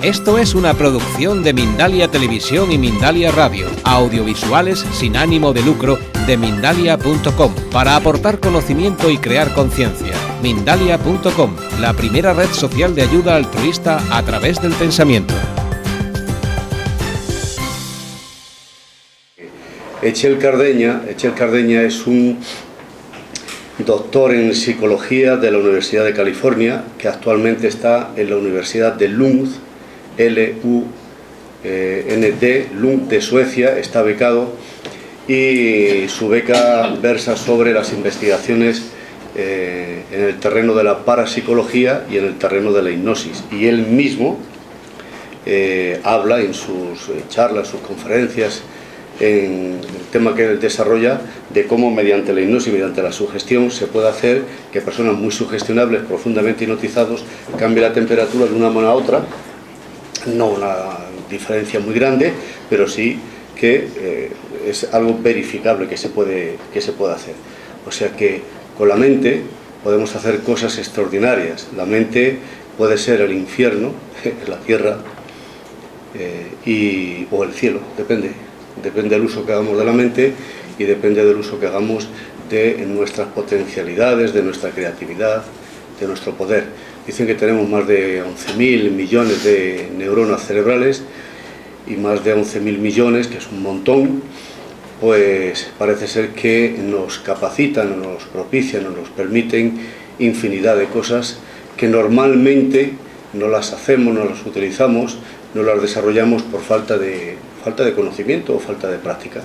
Esto es una producción de Mindalia Televisión y Mindalia Radio, audiovisuales sin ánimo de lucro de Mindalia.com, para aportar conocimiento y crear conciencia. Mindalia.com, la primera red social de ayuda altruista a través del pensamiento. Echel Cardeña es un doctor en psicología de la Universidad de California, que actualmente está en la Universidad de Lund, L-U-N-D, Lund de Suecia, está becado, y su beca versa sobre las investigaciones en el terreno de la parapsicología y en el terreno de la hipnosis. Y él mismo habla en sus charlas, sus conferencias, en el tema que él desarrolla, de cómo mediante la hipnosis, mediante la sugestión, se puede hacer que personas muy sugestionables, profundamente hipnotizados, cambien la temperatura de una mano a otra. No una diferencia muy grande, pero sí que es algo verificable que se puede hacer. O sea que con la mente podemos hacer cosas extraordinarias. La mente puede ser el infierno, la tierra, o el cielo, depende del uso que hagamos de la mente y depende del uso que hagamos de nuestras potencialidades, de nuestra creatividad, de nuestro poder. Dicen que tenemos más de 11.000 millones de neuronas cerebrales y más de 11.000 millones, que es un montón. Pues parece ser que nos capacitan, nos propician, nos permiten infinidad de cosas que normalmente no las hacemos, no las utilizamos, no las desarrollamos por falta de conocimiento o falta de práctica.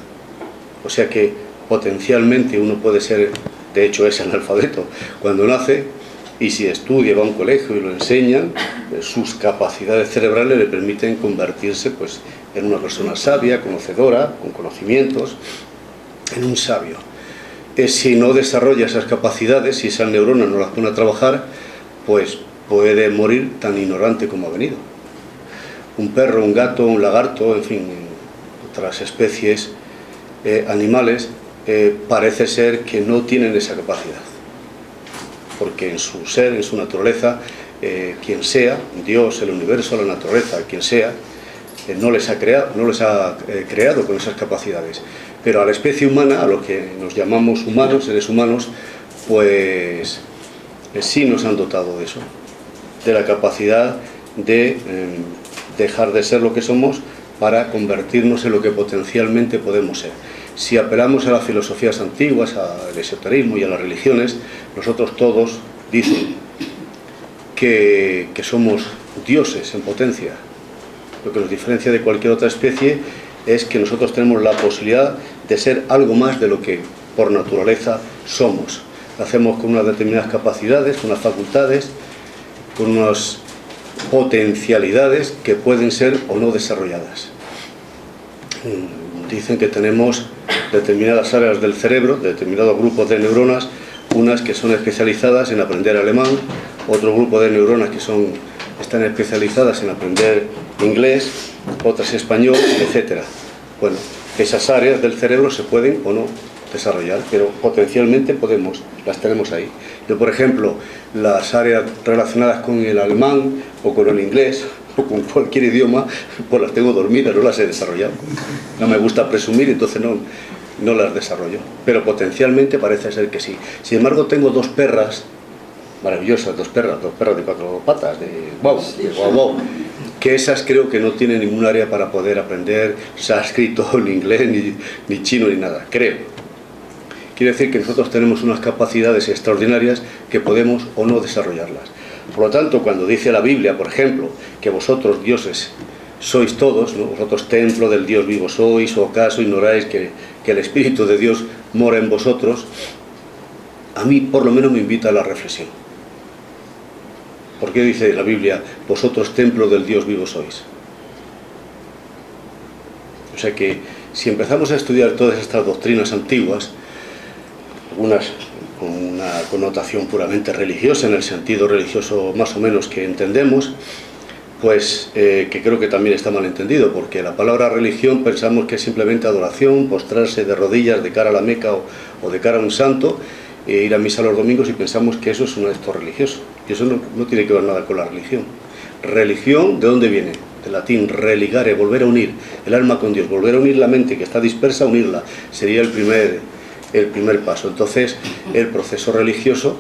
O sea que potencialmente uno puede ser, de hecho es analfabeto cuando nace, y si estudia, va a un colegio y lo enseñan, sus capacidades cerebrales le permiten convertirse pues en una persona sabia, conocedora, con conocimientos, en un sabio. Si no desarrolla esas capacidades, si esas neuronas no las pone a trabajar, pues puede morir tan ignorante como ha venido. Un perro, un gato, un lagarto, en fin, otras especies animales, parece ser que no tienen esa capacidad. Porque en su ser, en su naturaleza, quien sea, Dios, el universo, la naturaleza, quien sea, no les ha creado con esas capacidades. Pero a la especie humana, a lo que nos llamamos humanos, seres humanos, pues sí nos han dotado de eso, de la capacidad de dejar de ser lo que somos para convertirnos en lo que potencialmente podemos ser. Si apelamos a las filosofías antiguas, al esoterismo y a las religiones, nosotros todos dicen que somos dioses en potencia. Lo que nos diferencia de cualquier otra especie es que nosotros tenemos la posibilidad de ser algo más de lo que por naturaleza somos. Lo hacemos con unas determinadas capacidades, con unas facultades, con unas potencialidades que pueden ser o no desarrolladas. Dicen que tenemos determinadas áreas del cerebro, determinados grupos de neuronas, unas que son especializadas en aprender alemán, otro grupo de neuronas que están especializadas en aprender inglés, otras español, etc. Bueno, esas áreas del cerebro se pueden o no desarrollar, pero potencialmente las tenemos ahí. Yo, por ejemplo, las áreas relacionadas con el alemán o con el inglés o con cualquier idioma, pues las tengo dormidas, no las he desarrollado. No me gusta presumir, entonces no las desarrollo, pero potencialmente parece ser que sí. Sin embargo, tengo dos perras maravillosas, dos perras de 4 patas, de guau, que esas creo que no tienen ningún área para poder aprender sánscrito, ni inglés, ni chino, ni nada, creo. Quiere decir que nosotros tenemos unas capacidades extraordinarias que podemos o no desarrollarlas. Por lo tanto, cuando dice la Biblia, por ejemplo, que vosotros dioses sois todos, ¿no? Vosotros templo del Dios vivo sois, o acaso ignoráis que el Espíritu de Dios mora en vosotros, a mí por lo menos me invita a la reflexión. ¿Por qué dice la Biblia, vosotros templo del Dios vivo sois? O sea que si empezamos a estudiar todas estas doctrinas antiguas, algunas con una connotación puramente religiosa, en el sentido religioso más o menos que entendemos, pues que creo que también está mal entendido, porque la palabra religión pensamos que es simplemente adoración, postrarse de rodillas de cara a la Meca o de cara a un santo, ir a misa los domingos, y pensamos que eso es un acto religioso, y eso no tiene que ver nada con la religión. Religión, ¿de dónde viene? Del latín religare, volver a unir el alma con Dios, volver a unir la mente que está dispersa, unirla. Sería el primer paso. Entonces, el proceso religioso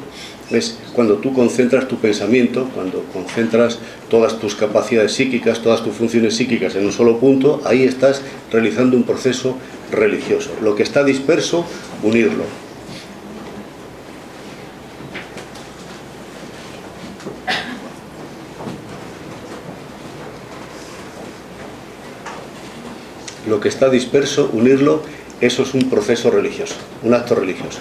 es cuando tú concentras tu pensamiento, cuando concentras todas tus capacidades psíquicas, todas tus funciones psíquicas en un solo punto, ahí estás realizando un proceso religioso. Lo que está disperso, unirlo. Lo que está disperso, unirlo, eso es un proceso religioso, un acto religioso.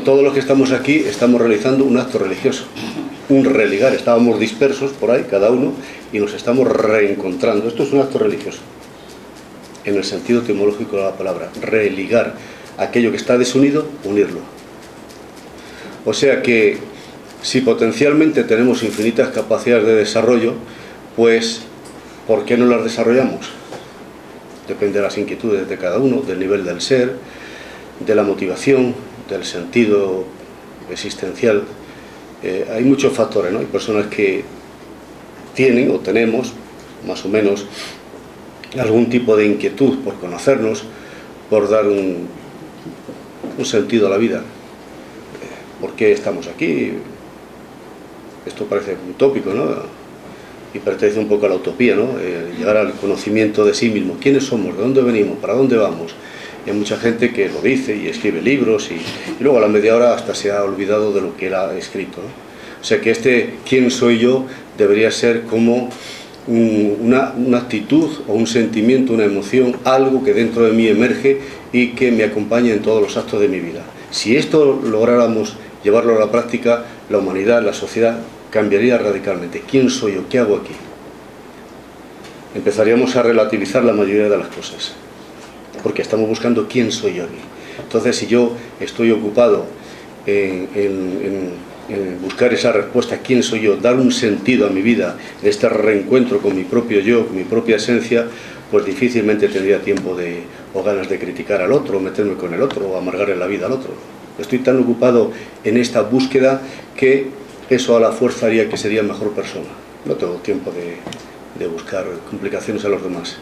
Todos los que estamos aquí estamos realizando un acto religioso, un religar. Estábamos dispersos por ahí, cada uno, y nos estamos reencontrando. Esto es un acto religioso, en el sentido etimológico de la palabra. Religar aquello que está desunido, unirlo. O sea que, si potencialmente tenemos infinitas capacidades de desarrollo, pues, ¿por qué no las desarrollamos? Depende de las inquietudes de cada uno, del nivel del ser, de la motivación, del sentido existencial. Hay muchos factores, ¿no? Hay personas que tienen o tenemos, más o menos, algún tipo de inquietud por conocernos, por dar un sentido a la vida. ¿Por qué estamos aquí? Esto parece utópico, ¿no? Y pertenece un poco a la utopía, ¿no? Llegar al conocimiento de sí mismo. ¿Quiénes somos? ¿De dónde venimos? ¿Para dónde vamos? Y hay mucha gente que lo dice y escribe libros y luego a la media hora hasta se ha olvidado de lo que él ha escrito, ¿no? O sea que ¿quién soy yo? Debería ser como una actitud o un sentimiento, una emoción, algo que dentro de mí emerge y que me acompaña en todos los actos de mi vida. Si esto lográramos llevarlo a la práctica, la humanidad, la sociedad, cambiaría radicalmente. ¿Quién soy yo? ¿Qué hago aquí? Empezaríamos a relativizar la mayoría de las cosas, porque estamos buscando quién soy yo aquí. Entonces, si yo estoy ocupado en buscar esa respuesta, quién soy yo, dar un sentido a mi vida, en este reencuentro con mi propio yo, con mi propia esencia, pues difícilmente tendría tiempo o ganas de criticar al otro, o meterme con el otro, o amargarle la vida al otro. Estoy tan ocupado en esta búsqueda que eso a la fuerza haría que sería mejor persona. No tengo tiempo de buscar complicaciones a los demás.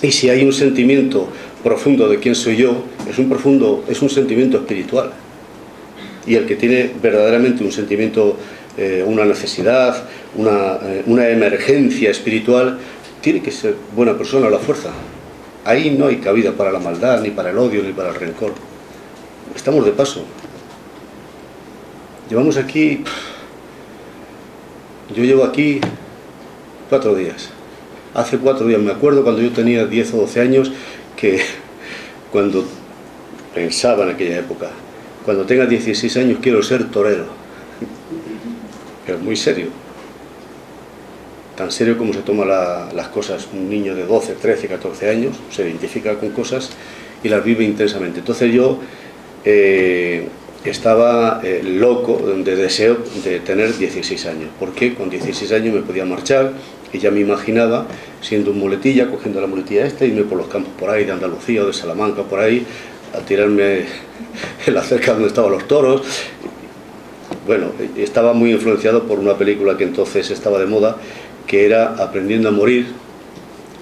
Y si hay un sentimiento profundo de quién soy yo, es un sentimiento espiritual. Y el que tiene verdaderamente un sentimiento, una necesidad, una emergencia espiritual, tiene que ser buena persona a la fuerza. Ahí no hay cabida para la maldad, ni para el odio, ni para el rencor. Estamos de paso. Llevamos aquí, yo llevo aquí 4 días. Hace 4 días, me acuerdo cuando yo tenía 10 o 12 años, que cuando pensaba en aquella época, cuando tenga 16 años quiero ser torero. Pero muy serio. Tan serio como se toma las cosas un niño de 12, 13, 14 años, se identifica con cosas y las vive intensamente. Entonces yo estaba loco de deseo de tener 16 años, porque con 16 años me podía marchar y ya me imaginaba siendo un muletilla, cogiendo la muletilla irme por los campos por ahí de Andalucía o de Salamanca por ahí, a tirarme en la cerca donde estaban los toros. Bueno, estaba muy influenciado por una película que entonces estaba de moda, que era Aprendiendo a morir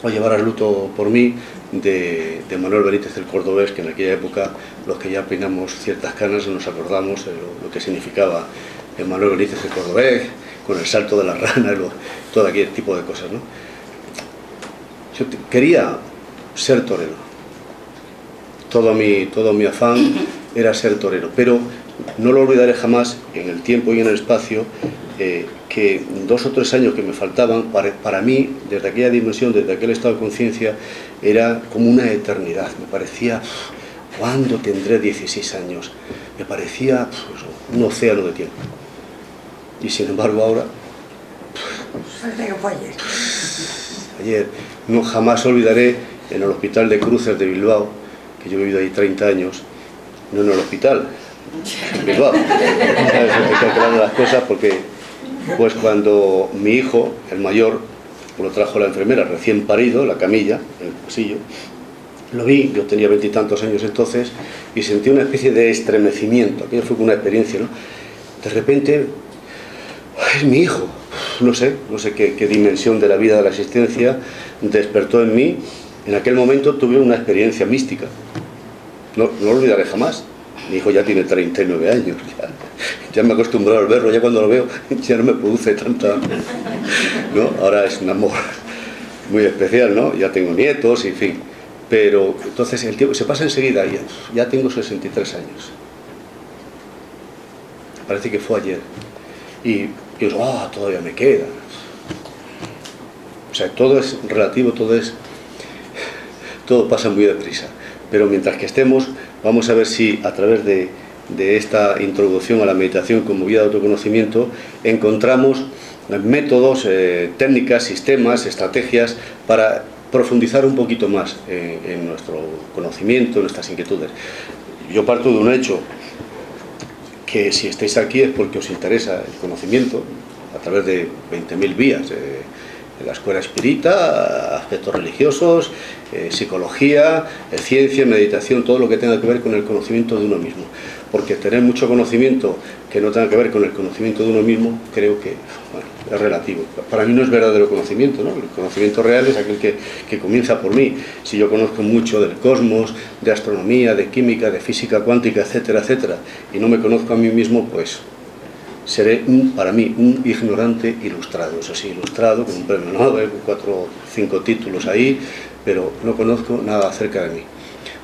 o Llevar al luto por mí, de Manuel Benítez el Cordobés, que en aquella época los que ya peinamos ciertas canas nos acordamos lo que significaba Manuel Benítez el Cordobés, con el salto de la rana, todo aquel tipo de cosas, ¿no? Yo quería ser torero. Todo mi afán era ser torero, pero no lo olvidaré jamás, en el tiempo y en el espacio, que 2 o 3 años que me faltaban, para mí, desde aquella dimensión, desde aquel estado de conciencia, era como una eternidad. Me parecía, ¿cuándo tendré 16 años? Me parecía un océano de tiempo. Y sin embargo ahora, ayer, no jamás olvidaré en el Hospital de Cruces de Bilbao, que yo he vivido ahí 30 años, no en el hospital, en Bilbao. Hay que aclarar las cosas porque, pues cuando mi hijo, el mayor, lo trajo la enfermera recién parido, la camilla, en el pasillo, lo vi, yo tenía 20 y tantos años entonces, y sentí una especie de estremecimiento. Aquello fue una experiencia, ¿no? De repente Es mi hijo. No sé qué dimensión de la vida, de la existencia despertó en mí. En aquel momento tuve una experiencia mística. No lo olvidaré jamás. Mi hijo ya tiene 39 años. Ya me he acostumbrado al verlo. Ya cuando lo veo ya no me produce tanta... ¿no? Ahora es un amor muy especial, ¿no? Ya tengo nietos, en fin. Pero entonces el tiempo se pasa enseguida. Ya tengo 63 años. Parece que fue ayer. Y digo, todavía me queda. O sea, todo es relativo, todo pasa muy deprisa. Pero mientras que estemos, vamos a ver si a través de esta introducción a la meditación como vía de autoconocimiento encontramos métodos, técnicas, sistemas, estrategias para profundizar un poquito más en nuestro conocimiento, en nuestras inquietudes. Yo parto de un hecho, que si estáis aquí es porque os interesa el conocimiento a través de 20.000 vías, de la escuela espírita, aspectos religiosos, psicología, ciencia, meditación, todo lo que tenga que ver con el conocimiento de uno mismo. Porque tener mucho conocimiento que no tenga que ver con el conocimiento de uno mismo, creo que es relativo. Para mí no es verdadero conocimiento, ¿no? El conocimiento real es aquel que comienza por mí. Si yo conozco mucho del cosmos, de astronomía, de química, de física cuántica, etcétera, etcétera, y no me conozco a mí mismo, pues seré para mí un ignorante ilustrado. Eso sí, ilustrado, con un premio Nobel, con 4 o 5 títulos ahí, pero no conozco nada acerca de mí.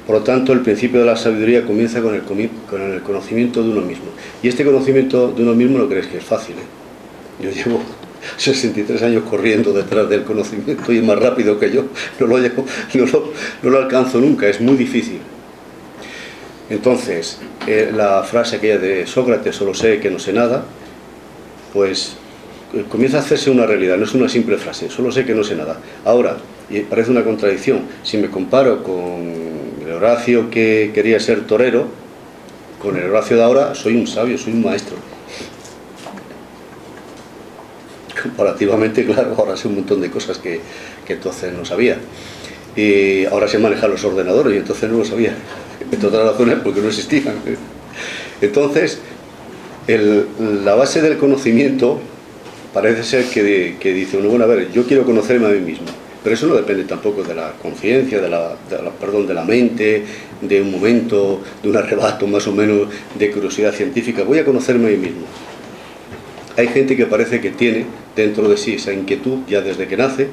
Por lo tanto, el principio de la sabiduría comienza con el conocimiento de uno mismo. Y este conocimiento de uno mismo no crees que es fácil, ¿eh? Yo llevo 63 años corriendo detrás del conocimiento y es más rápido que yo. No lo alcanzo nunca, es muy difícil. Entonces, la frase aquella de Sócrates, solo sé que no sé nada, pues comienza a hacerse una realidad, no es una simple frase, solo sé que no sé nada. Ahora, y parece una contradicción, si me comparo con el Horacio que quería ser torero, con el Horacio de ahora soy un sabio, soy un maestro. Comparativamente, claro, ahora sé un montón de cosas que entonces no sabía. Y ahora sé manejar los ordenadores y entonces no lo sabía. Entre otras razones porque no existían. Entonces, la base del conocimiento parece ser que dice uno, bueno, a ver, yo quiero conocerme a mí mismo. Pero eso no depende tampoco de la conciencia, de la mente, de un momento, de un arrebato más o menos de curiosidad científica. Voy a conocerme a mí mismo. Hay gente que parece que tiene dentro de sí esa inquietud ya desde que nace,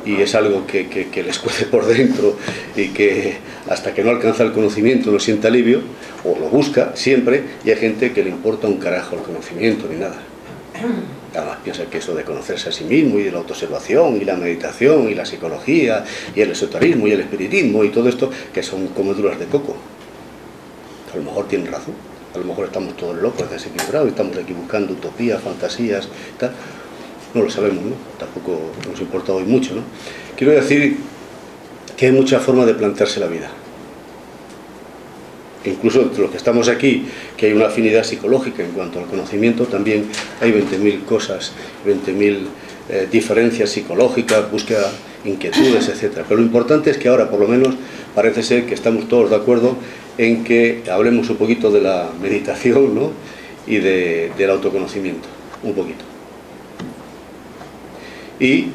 y es algo que les cuece por dentro y que hasta que no alcanza el conocimiento no siente alivio, o lo busca siempre, y hay gente que le importa un carajo el conocimiento ni nada. Además piensa que eso de conocerse a sí mismo y de la autoobservación y la meditación y la psicología y el esoterismo y el espiritismo y todo esto, que son comeduras de coco. A lo mejor tienen razón, a lo mejor estamos todos locos, desequilibrados, estamos aquí buscando utopías, fantasías y tal. No lo sabemos, ¿no? Tampoco nos importa hoy mucho, ¿no? Quiero decir que hay muchas formas de plantearse la vida. Incluso entre los que estamos aquí, que hay una afinidad psicológica en cuanto al conocimiento, también hay 20.000 cosas, 20.000 diferencias psicológicas, búsqueda, inquietudes, etc. Pero lo importante es que ahora, por lo menos, parece ser que estamos todos de acuerdo en que hablemos un poquito de la meditación, ¿no? Y del autoconocimiento, un poquito. Y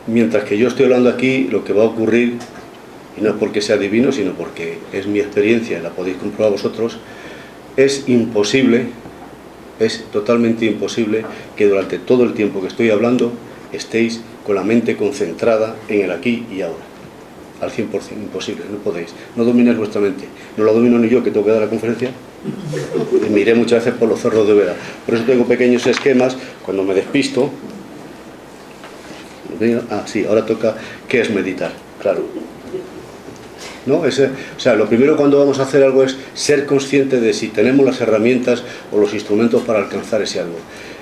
mientras que yo estoy hablando aquí, lo que va a ocurrir, y no es porque sea divino, sino porque es mi experiencia, la podéis comprobar vosotros, es imposible, es totalmente imposible que durante todo el tiempo que estoy hablando estéis con la mente concentrada en el aquí y ahora. Al 100%, imposible, no podéis. No domináis vuestra mente. No la domino ni yo, que tengo que dar la conferencia. Y me iré muchas veces por los cerros de Úbeda. Por eso tengo pequeños esquemas, cuando me despisto. Sí, ahora toca, ¿qué es meditar? Claro. ¿No? O sea, lo primero cuando vamos a hacer algo es ser consciente de si tenemos las herramientas o los instrumentos para alcanzar ese algo.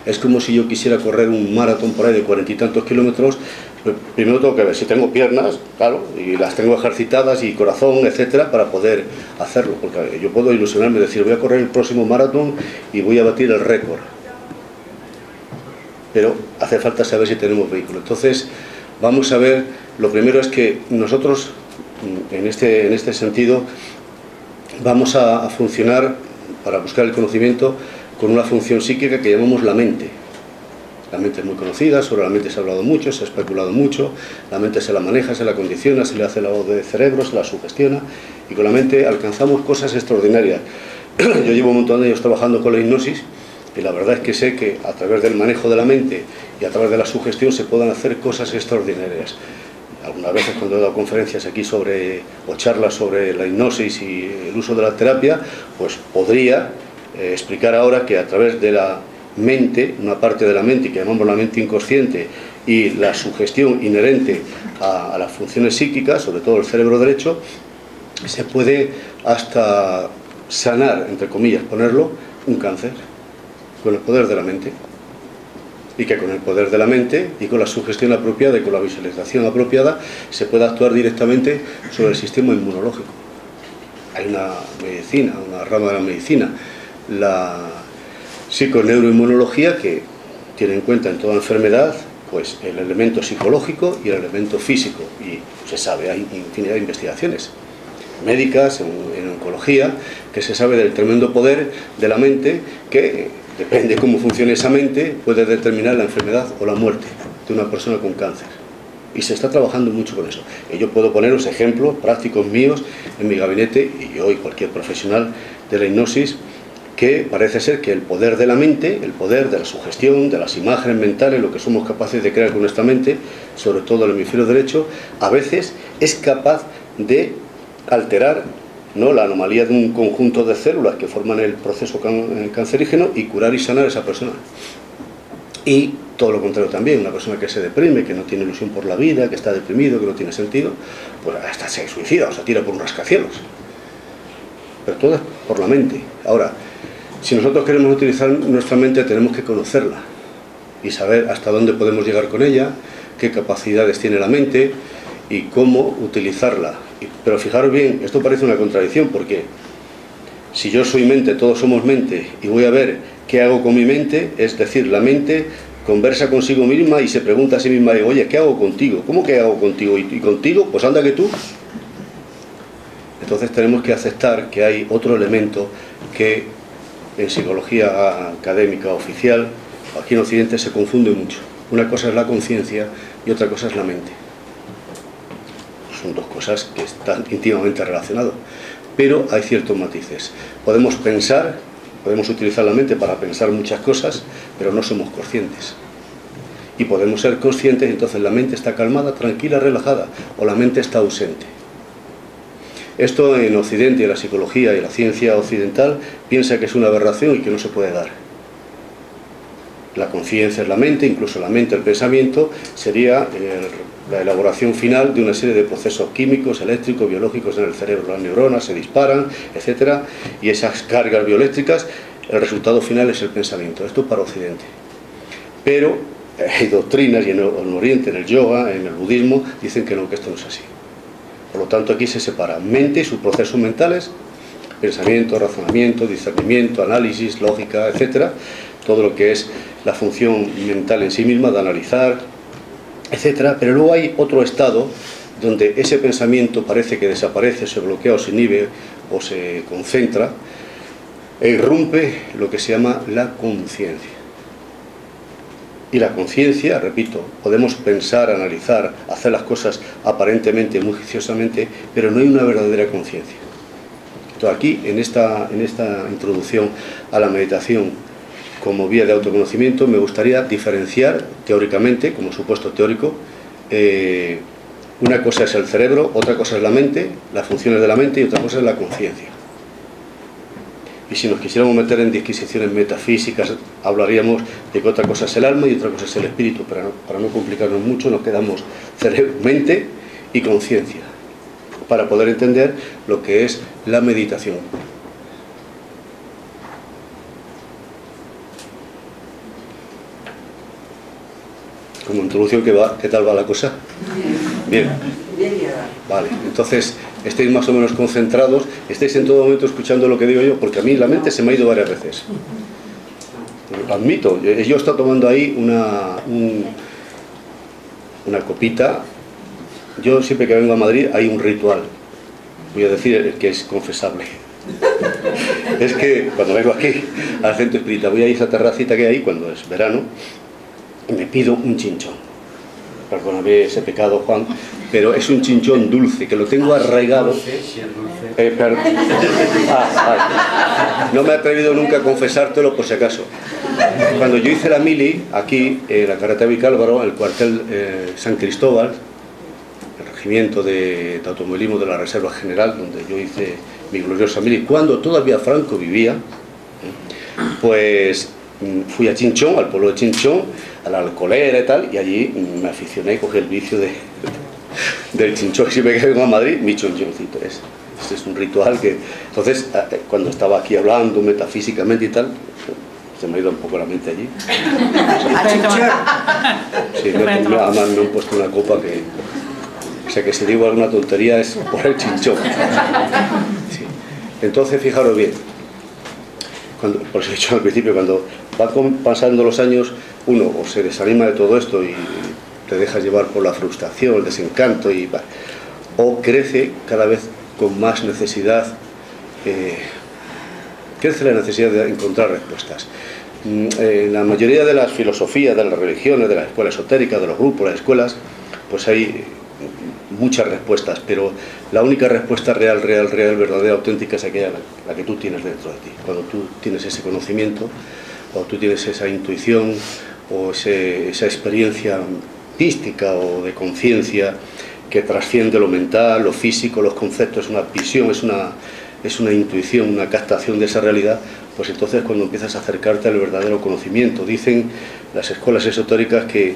Es como si yo quisiera correr un maratón por ahí de 40 y tantos kilómetros. Primero tengo que ver si tengo piernas, claro, y las tengo ejercitadas y corazón, etcétera, para poder hacerlo. Porque yo puedo ilusionarme, decir, voy a correr el próximo maratón y voy a batir el récord. Pero hace falta saber si tenemos vehículo. Entonces, vamos a ver, lo primero es que nosotros, en este sentido, vamos a funcionar para buscar el conocimiento con una función psíquica que llamamos la mente. La mente es muy conocida, sobre la mente se ha hablado mucho, se ha especulado mucho, la mente se la maneja, se la condiciona, se le hace lavado de cerebro, se la sugestiona, y con la mente alcanzamos cosas extraordinarias. Yo llevo un montón de años trabajando con la hipnosis, y la verdad es que sé que a través del manejo de la mente y a través de la sugestión se pueden hacer cosas extraordinarias. Algunas veces cuando he dado conferencias aquí o charlas sobre la hipnosis y el uso de la terapia, pues podría explicar ahora que a través de la mente, una parte de la mente que llamamos la mente inconsciente, y la sugestión inherente a las funciones psíquicas, sobre todo el cerebro derecho, se puede hasta sanar, entre comillas, ponerlo, un cáncer con el poder de la mente. Y que con el poder de la mente y con la sugestión apropiada y con la visualización apropiada se puede actuar directamente sobre el sistema inmunológico. Hay una medicina, una rama de la medicina, la psiconeuroinmunología, que tiene en cuenta en toda enfermedad pues el elemento psicológico y el elemento físico, y se sabe, hay infinidad de investigaciones médicas en oncología que se sabe del tremendo poder de la mente, que depende de cómo funcione esa mente, puede determinar la enfermedad o la muerte de una persona con cáncer. Y se está trabajando mucho con eso. Y yo puedo poneros ejemplos prácticos míos en mi gabinete, y yo y cualquier profesional de la hipnosis, que parece ser que el poder de la mente, el poder de la sugestión, de las imágenes mentales, lo que somos capaces de crear con nuestra mente, sobre todo el hemisferio derecho, a veces es capaz de alterar, ¿no?, la anomalía de un conjunto de células que forman el proceso cancerígeno y curar y sanar a esa persona. Y todo lo contrario también, una persona que se deprime, que no tiene ilusión por la vida, que está deprimido, que no tiene sentido, pues hasta se suicida o se tira por un rascacielos. Pero todo es por la mente. Ahora, si nosotros queremos utilizar nuestra mente, tenemos que conocerla y saber hasta dónde podemos llegar con ella, qué capacidades tiene la mente y cómo utilizarla. Pero fijaros bien, esto parece una contradicción, porque si yo soy mente, todos somos mente, y voy a ver qué hago con mi mente, es decir, la mente conversa consigo misma y se pregunta a sí misma, oye, ¿qué hago contigo? ¿Cómo que hago contigo? ¿Y contigo? Pues anda que tú. Entonces tenemos que aceptar que hay otro elemento que en psicología académica oficial, aquí en Occidente, se confunde mucho. Una cosa es la conciencia y otra cosa es la mente. Son dos cosas que están íntimamente relacionadas, pero hay ciertos matices. Podemos pensar, podemos utilizar la mente para pensar muchas cosas, pero no somos conscientes. Y podemos ser conscientes, y entonces la mente está calmada, tranquila, relajada, o la mente está ausente. Esto en Occidente, y la psicología y la ciencia occidental piensa que es una aberración y que no se puede dar. La conciencia es la mente, incluso la mente, el pensamiento, sería la elaboración final de una serie de procesos químicos, eléctricos, biológicos en el cerebro. Las neuronas se disparan, etc. Y esas cargas bioeléctricas, el resultado final es el pensamiento. Esto es para Occidente. Pero hay doctrinas, y en Oriente, en el yoga, en el budismo, dicen que no, que esto no es así. Por lo tanto, aquí se separa mente y sus procesos mentales, pensamiento, razonamiento, discernimiento, análisis, lógica, etc. Todo lo que es la función mental en sí misma, de analizar, etc. Pero luego hay otro estado donde ese pensamiento parece que desaparece, se bloquea o se inhibe o se concentra e irrumpe lo que se llama la conciencia. Y la conciencia, repito, podemos pensar, analizar, hacer las cosas aparentemente muy juiciosamente, pero no hay una verdadera conciencia. Entonces aquí, en esta introducción a la meditación como vía de autoconocimiento, me gustaría diferenciar teóricamente, como supuesto teórico, una cosa es el cerebro, otra cosa es la mente, las funciones de la mente, y otra cosa es la conciencia. Y si nos quisiéramos meter en disquisiciones metafísicas, hablaríamos de que otra cosa es el alma y otra cosa es el espíritu. Para no complicarnos mucho, nos quedamos mente y conciencia, para poder entender lo que es la meditación. Como introducción, ¿qué tal va la cosa? Bien. Vale, entonces estéis más o menos concentrados, estéis en todo momento escuchando lo que digo yo, porque a mí la mente se me ha ido varias veces. Admito, yo he estado tomando ahí una copita. Yo siempre que vengo a Madrid hay un ritual, voy a decir que es confesable. Es que cuando vengo aquí al centro espírita, voy a esa terracita que hay cuando es verano y me pido un chinchón. Perdóname ese pecado, Juan, pero es un chinchón dulce, que lo tengo arraigado. No me he atrevido nunca a confesártelo por si acaso. Cuando yo hice la mili, aquí, en la carretera Vicálvaro, el cuartel San Cristóbal, el regimiento de automovilismo de la Reserva General, donde yo hice mi gloriosa mili, cuando todavía Franco vivía, pues fui a Chinchón, al pueblo de Chinchón, a la alcoholera y tal, y allí me aficioné y cogí el vicio del chinchón. Si me quedo a Madrid, mi chinchoncito es. Este es un ritual que... Entonces, cuando estaba aquí hablando metafísicamente y tal, se me ha ido un poco la mente allí. Sí, además me han puesto una copa que... O sea, que si digo alguna tontería es por el chinchón. Sí. Entonces, fijaros bien. Por eso he dicho al principio, cuando van pasando los años, uno o se desanima de todo esto y te dejas llevar por la frustración, el desencanto, o crece cada vez con más necesidad, crece la necesidad de encontrar respuestas. En la mayoría de las filosofías, de las religiones, de las escuelas esotéricas, de los grupos, las escuelas, pues hay muchas respuestas, pero la única respuesta real, verdadera, auténtica es aquella, la que tú tienes dentro de ti. Cuando tú tienes ese conocimiento, cuando tú tienes esa intuición o esa experiencia mística o de conciencia que trasciende lo mental, lo físico, los conceptos, es una visión, es una intuición, una captación de esa realidad, pues entonces cuando empiezas a acercarte al verdadero conocimiento. Dicen las escuelas esotéricas que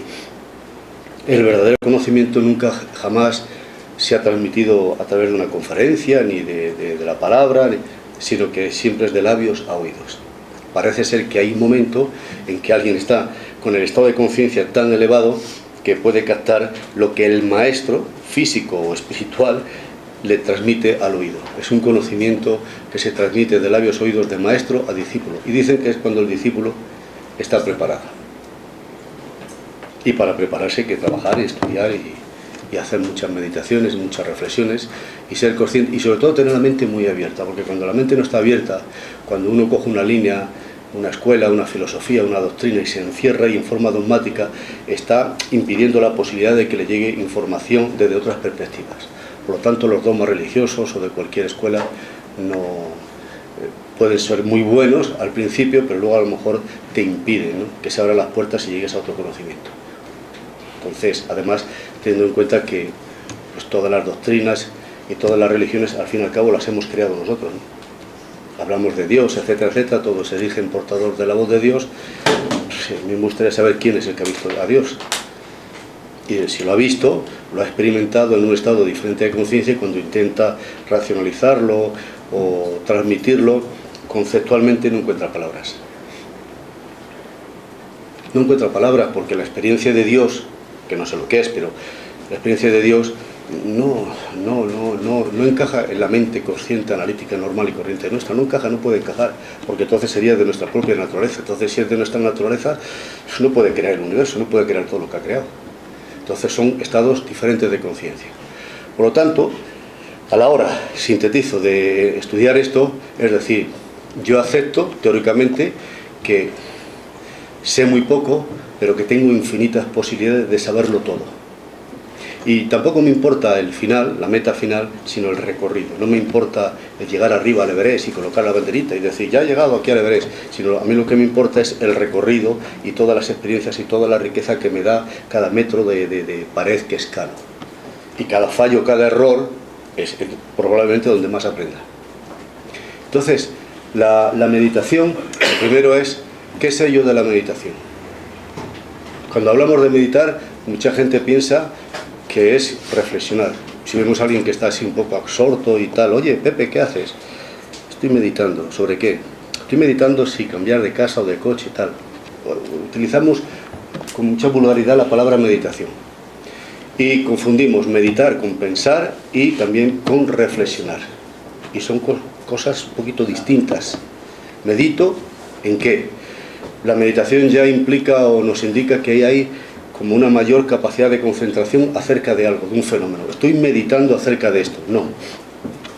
el verdadero conocimiento nunca jamás se ha transmitido a través de una conferencia, ni de la palabra, sino que siempre es de labios a oídos. Parece ser que hay un momento en que alguien está con el estado de conciencia tan elevado que puede captar lo que el maestro físico o espiritual le transmite al oído. Es un conocimiento que se transmite de labios a oídos de maestro a discípulo. Y dicen que es cuando el discípulo está preparado. Y para prepararse hay que trabajar y estudiar y hacer muchas meditaciones, muchas reflexiones y ser consciente y sobre todo tener la mente muy abierta, porque cuando la mente no está abierta, cuando uno coge una línea, una escuela, una filosofía, una doctrina y se encierra y en forma dogmática, está impidiendo la posibilidad de que le llegue información desde otras perspectivas. Por lo tanto, los dogmas religiosos o de cualquier escuela pueden ser muy buenos al principio, pero luego a lo mejor te impiden, ¿no?, que se abran las puertas y llegues a otro conocimiento. Entonces, además, teniendo en cuenta que pues, todas las doctrinas y todas las religiones, al fin y al cabo, las hemos creado nosotros, ¿no? Hablamos de Dios, etcétera, etcétera, todos se erigen portador de la voz de Dios. Pues, me gustaría saber quién es el que ha visto a Dios. Y si lo ha visto, lo ha experimentado en un estado diferente de conciencia y cuando intenta racionalizarlo o transmitirlo, conceptualmente no encuentra palabras. No encuentra palabras porque la experiencia de Dios, que no sé lo que es, pero la experiencia de Dios no encaja en la mente consciente, analítica, normal y corriente nuestra, no encaja, no puede encajar, porque entonces sería de nuestra propia naturaleza. Entonces, si es de nuestra naturaleza, no puede crear el universo, no puede crear todo lo que ha creado. Entonces son estados diferentes de conciencia. Por lo tanto, a la hora, sintetizo, de estudiar esto, es decir, yo acepto teóricamente que sé muy poco, pero que tengo infinitas posibilidades de saberlo todo. Y tampoco me importa el final, la meta final, sino el recorrido. No me importa el llegar arriba al Everest y colocar la banderita y decir, ya he llegado aquí al Everest, sino a mí lo que me importa es el recorrido y todas las experiencias y toda la riqueza que me da cada metro de pared que escalo. Y cada fallo, cada error, es probablemente donde más aprenda. Entonces, la meditación, lo primero es, ¿qué sé yo de la meditación? Cuando hablamos de meditar, mucha gente piensa que es reflexionar. Si vemos a alguien que está así un poco absorto y tal, oye, Pepe, ¿qué haces? Estoy meditando. ¿Sobre qué? Estoy meditando si cambiar de casa o de coche y tal. Utilizamos con mucha vulgaridad la palabra meditación. Y confundimos meditar con pensar y también con reflexionar. Y son cosas un poquito distintas. Medito, ¿en qué? La meditación ya implica o nos indica que hay como una mayor capacidad de concentración acerca de algo, de un fenómeno. Estoy meditando acerca de esto. No.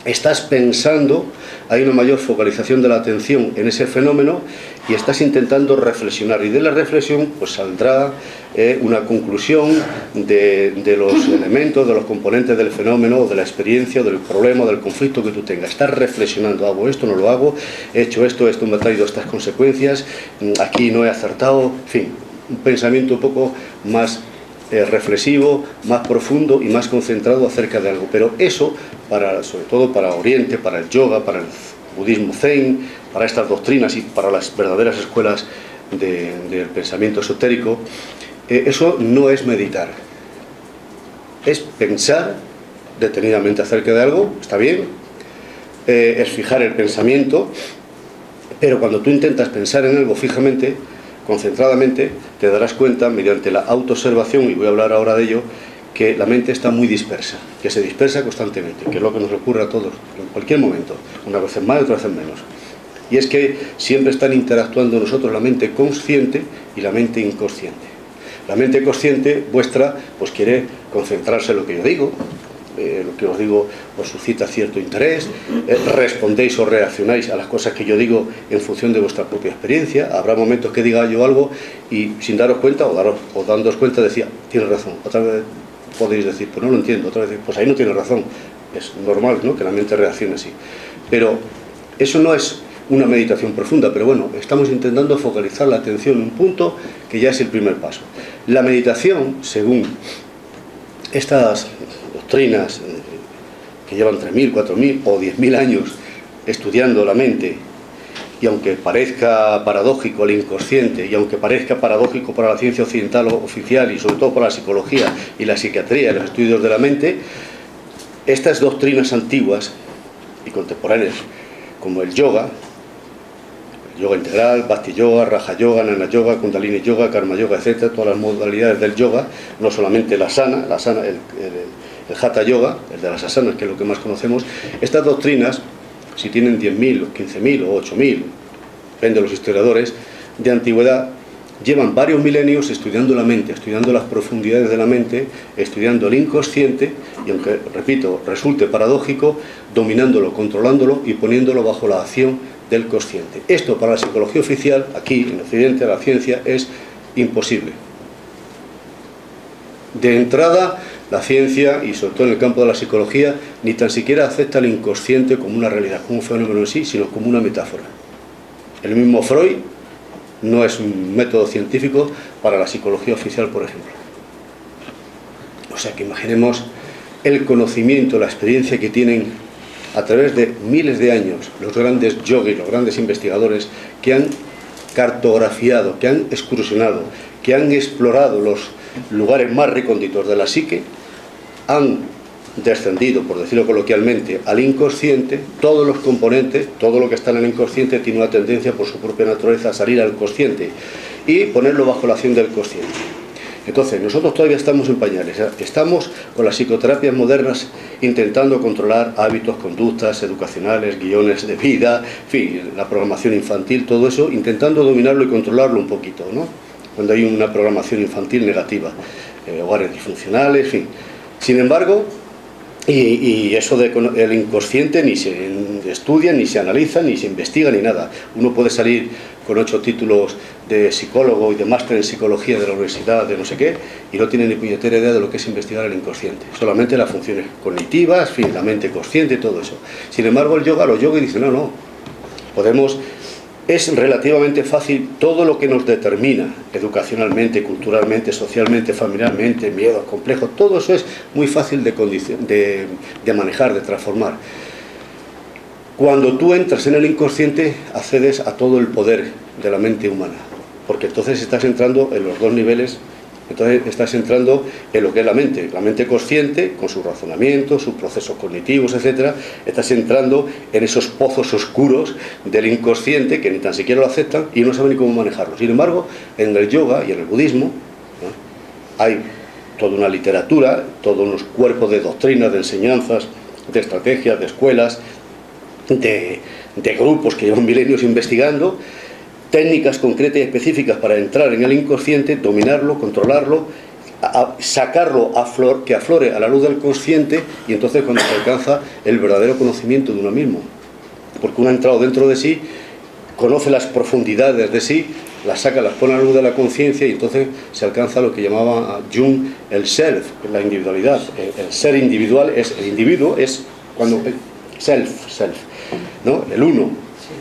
Estás pensando hay una mayor focalización de la atención en ese fenómeno y estás intentando reflexionar, y de la reflexión pues saldrá una conclusión de los elementos, de los componentes del fenómeno, o de la experiencia, o del problema, o del conflicto que tú tengas. Estás reflexionando, hago esto, no lo hago, he hecho esto, esto me ha traído estas consecuencias, aquí no he acertado, en fin, un pensamiento un poco más reflexivo, más profundo y más concentrado acerca de algo. Pero eso, sobre todo para Oriente, para el yoga, para el budismo zen, para estas doctrinas y para las verdaderas escuelas del pensamiento esotérico, eso no es meditar, es pensar detenidamente acerca de algo, está bien, es fijar el pensamiento, pero cuando tú intentas pensar en algo fijamente, concentradamente, te darás cuenta, mediante la autoobservación, y voy a hablar ahora de ello, que la mente está muy dispersa, que se dispersa constantemente, que es lo que nos ocurre a todos, en cualquier momento, unas veces más, otras veces menos. Y es que siempre están interactuando nosotros la mente consciente y la mente inconsciente. La mente consciente vuestra pues quiere concentrarse en lo que yo digo, lo que os digo os suscita cierto interés, respondéis o reaccionáis a las cosas que yo digo en función de vuestra propia experiencia. Habrá momentos que diga yo algo y sin daros cuenta o dándoos cuenta decía, tienes razón. Otra vez podéis decir, pues no lo entiendo. Otra vez, pues ahí no tienes razón. Es normal, ¿no?, que la mente reaccione así. Pero eso no es una meditación profunda, pero bueno, estamos intentando focalizar la atención en un punto que ya es el primer paso. La meditación, según estas doctrinas que llevan 3.000, 4.000 o 10.000 años estudiando la mente, y aunque parezca paradójico al inconsciente, y aunque parezca paradójico para la ciencia occidental oficial, y sobre todo para la psicología y la psiquiatría y los estudios de la mente, estas doctrinas antiguas y contemporáneas, como el yoga integral, Bhakti Yoga, Raja Yoga, Jnana Yoga, Kundalini Yoga, Karma Yoga, etc., todas las modalidades del yoga, no solamente el Hatha Yoga, el de las asanas, que es lo que más conocemos. Estas doctrinas, si tienen 10.000, 15.000 o 8.000, depende de los historiadores, de antigüedad, llevan varios milenios estudiando la mente, estudiando las profundidades de la mente, estudiando el inconsciente, y aunque, repito, resulte paradójico, dominándolo, controlándolo y poniéndolo bajo la acción del consciente. Esto para la psicología oficial, aquí en Occidente, la ciencia, es imposible. De entrada, la ciencia, y sobre todo en el campo de la psicología, ni tan siquiera acepta el inconsciente como una realidad, como un fenómeno en sí, sino como una metáfora. El mismo Freud no es un método científico para la psicología oficial, por ejemplo. O sea que imaginemos el conocimiento, la experiencia que tienen a través de miles de años los grandes yogis, los grandes investigadores que han cartografiado, que han excursionado, que han explorado los lugares más recónditos de la psique, han descendido, por decirlo coloquialmente, al inconsciente. Todos los componentes, todo lo que está en el inconsciente tiene una tendencia por su propia naturaleza a salir al consciente y ponerlo bajo la acción del consciente. Entonces, nosotros todavía estamos en pañales, estamos con las psicoterapias modernas intentando controlar hábitos, conductas educacionales, guiones de vida, en fin, la programación infantil, todo eso, intentando dominarlo y controlarlo un poquito, ¿no?, cuando hay una programación infantil negativa, hogares disfuncionales, en fin. Sin embargo, y eso del inconsciente ni se estudia, ni se analiza, ni se investiga, ni nada. Uno puede salir con 8 títulos de psicólogo y de máster en psicología de la universidad de no sé qué, y no tiene ni puñetera idea de lo que es investigar el inconsciente. Solamente las funciones cognitivas, en fin, la mente consciente y todo eso. Sin embargo, los yogis dicen, no, es relativamente fácil todo lo que nos determina educacionalmente, culturalmente, socialmente, familiarmente, miedos, complejos, todo eso es muy fácil de manejar, de transformar. Cuando tú entras en el inconsciente, accedes a todo el poder de la mente humana, porque entonces estás entrando en los dos niveles. Entonces estás entrando en lo que es la mente consciente, con sus razonamientos, sus procesos cognitivos, etc. Estás entrando en esos pozos oscuros del inconsciente que ni tan siquiera lo aceptan y no saben ni cómo manejarlo. Sin embargo, en el yoga y en el budismo, ¿no?, hay toda una literatura, todos unos cuerpos de doctrinas, de enseñanzas, de estrategias, de escuelas, de grupos que llevan milenios investigando técnicas concretas y específicas para entrar en el inconsciente, dominarlo, controlarlo, sacarlo que aflore a la luz del consciente, y entonces cuando se alcanza el verdadero conocimiento de uno mismo. porque uno ha entrado dentro de sí, conoce las profundidades de sí, las saca, las pone a la luz de la conciencia, y entonces se alcanza lo que llamaba Jung el self, la individualidad. El ser individual es, el individuo es cuando self, ¿no? El uno.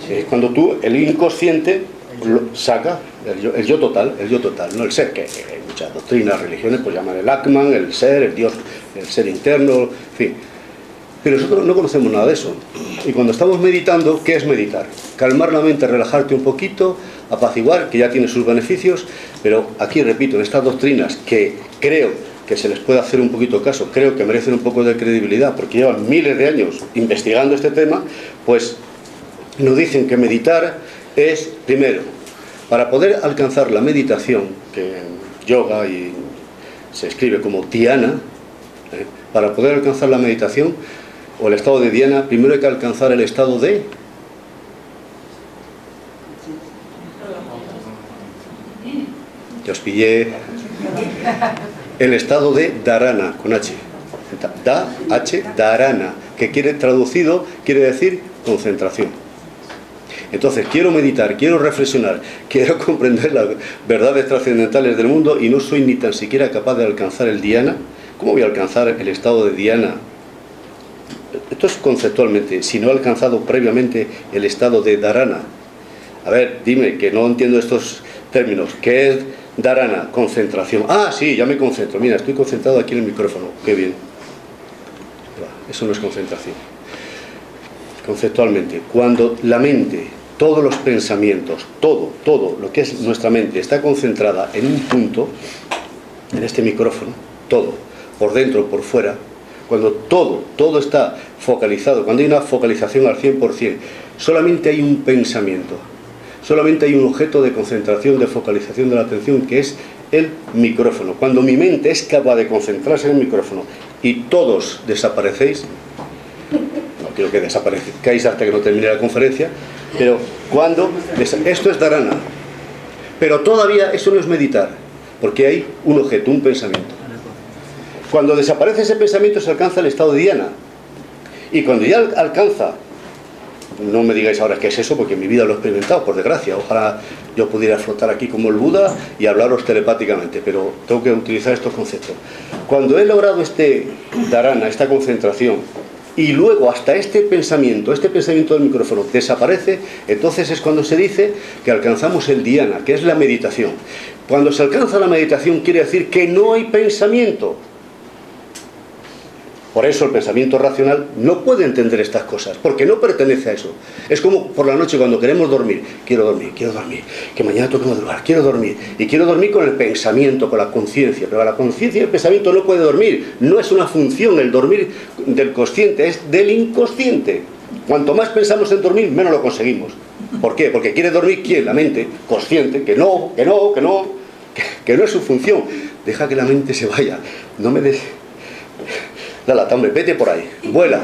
Es cuando tú, el inconsciente, lo saca el yo total, no el ser, que hay muchas doctrinas, religiones, pues llaman el Atman, el ser, el Dios, el ser interno, en fin. Pero nosotros no conocemos nada de eso. Y cuando estamos meditando, ¿qué es meditar? Calmar la mente, relajarte un poquito, apaciguar, que ya tiene sus beneficios, pero aquí, repito, en estas doctrinas que creo que se les puede hacer un poquito caso, creo que merecen un poco de credibilidad, porque llevan miles de años investigando este tema, pues nos dicen que meditar es, primero, para poder alcanzar la meditación, que en yoga y se escribe como dhyana, para poder alcanzar la meditación o el estado de dhyana, primero hay que alcanzar el estado de... Ya os pillé. El estado de dharana, con H. Dharana, que traducido quiere decir concentración. Entonces, quiero meditar, quiero reflexionar, quiero comprender las verdades trascendentales del mundo y no soy ni tan siquiera capaz de alcanzar el dhyana. ¿Cómo voy a alcanzar el estado de dhyana? Esto es conceptualmente, si no he alcanzado previamente el estado de dharana. A ver, dime, que no entiendo estos términos. ¿Qué es dharana? Concentración. Ah, sí, ya me concentro. Mira, estoy concentrado aquí en el micrófono. Qué bien. Eso no es concentración. Conceptualmente, cuando la mente, todos los pensamientos, todo lo que es nuestra mente está concentrada en un punto, en este micrófono, todo, por dentro, por fuera, cuando todo está focalizado, cuando hay una focalización al 100%, solamente hay un pensamiento, solamente hay un objeto de concentración, de focalización de la atención, que es el micrófono. Cuando mi mente es capaz de concentrarse en el micrófono y todos desaparecéis, no quiero que desaparezcáis hasta que no termine la conferencia, pero esto es dharana, pero todavía eso no es meditar, porque hay un objeto, un pensamiento. Cuando desaparece ese pensamiento se alcanza el estado de dhyana, y cuando ya alcanza, no me digáis ahora qué es eso, porque en mi vida lo he experimentado, por desgracia. Ojalá yo pudiera flotar aquí como el Buda y hablaros telepáticamente, pero tengo que utilizar estos conceptos. Cuando he logrado este dharana, esta concentración, y luego hasta este pensamiento del micrófono desaparece, entonces es cuando se dice que alcanzamos el dhyana, que es la meditación. Cuando se alcanza la meditación quiere decir que no hay pensamiento. Por eso el pensamiento racional no puede entender estas cosas, porque no pertenece a eso. Es como por la noche cuando queremos dormir. Quiero dormir, que mañana tengo que madrugar, quiero dormir. Y quiero dormir con el pensamiento, con la conciencia. Pero la conciencia y el pensamiento no puede dormir. No es una función el dormir del consciente, es del inconsciente. Cuanto más pensamos en dormir, menos lo conseguimos. ¿Por qué? Porque quiere dormir, ¿quién? La mente consciente, que no es su función. Deja que la mente se vaya. No me des... La lata, hombre, vete por ahí, vuela.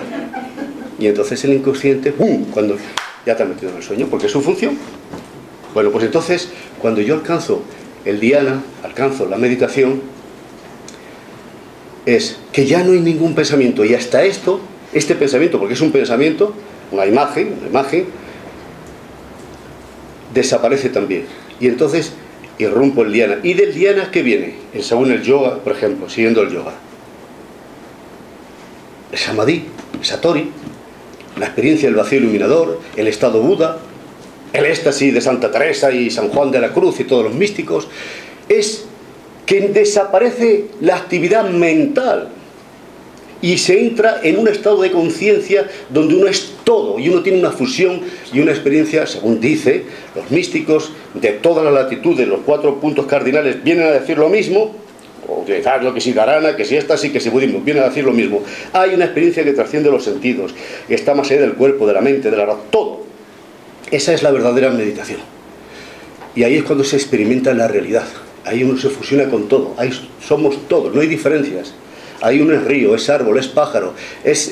Y entonces el inconsciente, ¡pum!, cuando ya te has metido en el sueño, porque es su función. Bueno, pues entonces, cuando yo alcanzo el dhyana, alcanzo la meditación, es que ya no hay ningún pensamiento. Y hasta este pensamiento, porque es un pensamiento, una imagen, desaparece también. Y entonces irrumpo el dhyana. ¿Y del dhyana qué viene? Según el yoga, por ejemplo, siguiendo el yoga. El samadhi, el satori, la experiencia del vacío iluminador, el estado Buda, el éxtasis de Santa Teresa y San Juan de la Cruz y todos los místicos, es que desaparece la actividad mental y se entra en un estado de conciencia donde uno es todo y uno tiene una fusión y una experiencia, según dice los místicos de todas las latitudes, los 4 puntos cardinales vienen a decir lo mismo, o utilizar lo que si dharana, que si éxtasis, que si budismo, vienen a decir lo mismo. Hay una experiencia que trasciende los sentidos, que está más allá del cuerpo, de la mente, de la razón, todo. Esa es la verdadera meditación. Y ahí es cuando se experimenta la realidad. Ahí uno se fusiona con todo. Ahí somos todos, no hay diferencias. Ahí uno es río, es árbol, es pájaro, es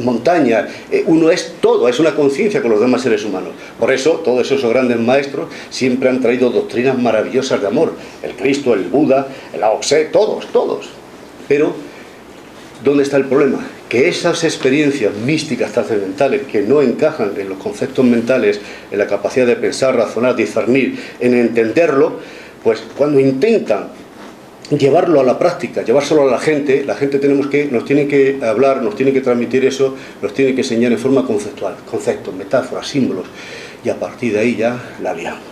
montaña, uno es todo, es una conciencia con los demás seres humanos. Por eso todos esos grandes maestros siempre han traído doctrinas maravillosas de amor. El Cristo, el Buda, el Lao Tse, todos. Pero, ¿dónde está el problema? que esas experiencias místicas trascendentales que no encajan en los conceptos mentales, en la capacidad de pensar, razonar, discernir, en entenderlo, pues cuando intentan llevarlo a la práctica, llevárselo a la gente nos tiene que hablar, nos tiene que transmitir eso, nos tiene que enseñar en forma conceptual, conceptos, metáforas, símbolos, y a partir de ahí ya la liamos.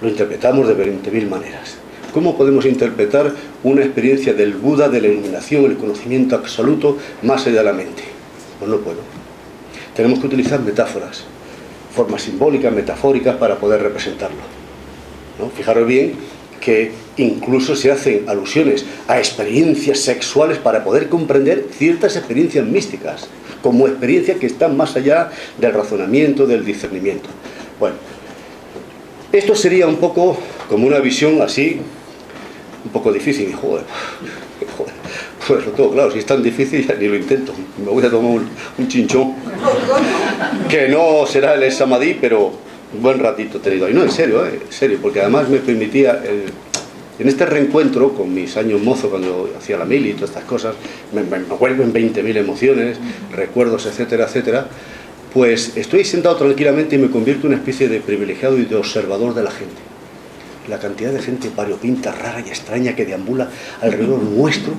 Lo interpretamos de 20.000 maneras. ¿Cómo podemos interpretar una experiencia del Buda, de la iluminación, el conocimiento absoluto, más allá de la mente? Pues no puedo. Tenemos que utilizar metáforas, formas simbólicas, metafóricas, para poder representarlo, ¿no? Fijaros bien que incluso se hacen alusiones a experiencias sexuales para poder comprender ciertas experiencias místicas, como experiencias que están más allá del razonamiento, del discernimiento. Bueno, esto sería un poco como una visión así, un poco difícil. Y joder, pues lo tengo claro, si es tan difícil ya ni lo intento. Me voy a tomar un chinchón, que no será el samadhi, pero un buen ratito he tenido ahí. No, en serio, porque además me permitía, en este reencuentro con mis años mozo, cuando hacía la mili y todas estas cosas, me vuelven 20.000 emociones, recuerdos, etcétera, etcétera. Pues estoy sentado tranquilamente y me convierto en una especie de privilegiado y de observador de la gente. La cantidad de gente variopinta, rara y extraña que deambula alrededor nuestro.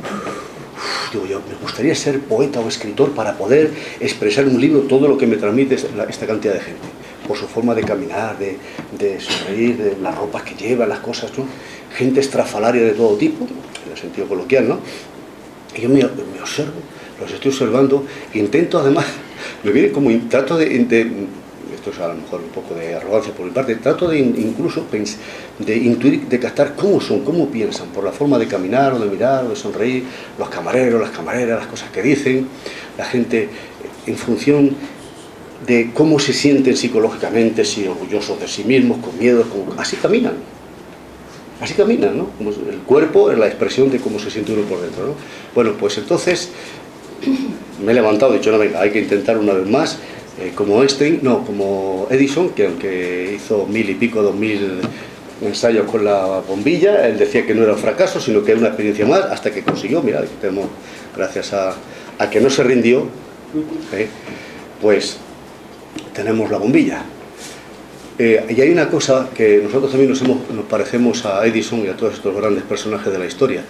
Digo yo, me gustaría ser poeta o escritor para poder expresar en un libro todo lo que me transmite esta cantidad de gente. Por su forma de caminar, de sonreír, de las ropas que llevan, las cosas, ¿no? Gente estrafalaria de todo tipo, en el sentido coloquial, ¿no? Y yo me observo, los estoy observando, e intento además, me viene como, trato de esto es a lo mejor un poco de arrogancia por mi parte, trato de incluso de intuir, de captar cómo son, cómo piensan, por la forma de caminar o de mirar o de sonreír, los camareros, las camareras, las cosas que dicen, la gente en función de cómo se sienten psicológicamente, si orgullosos de sí mismos, con miedo, así caminan, ¿no? Como el cuerpo es la expresión de cómo se siente uno por dentro, ¿no? Bueno, pues entonces me he levantado y he dicho, no, venga, hay que intentar una vez más, como Edison, que aunque hizo 1.000 y pico, 2.000 ensayos con la bombilla, él decía que no era un fracaso, sino que era una experiencia más, hasta que consiguió, mira, gracias a que no se rindió, pues tenemos la bombilla. Y hay una cosa que nosotros también nos parecemos a Edison y a todos estos grandes personajes de la historia.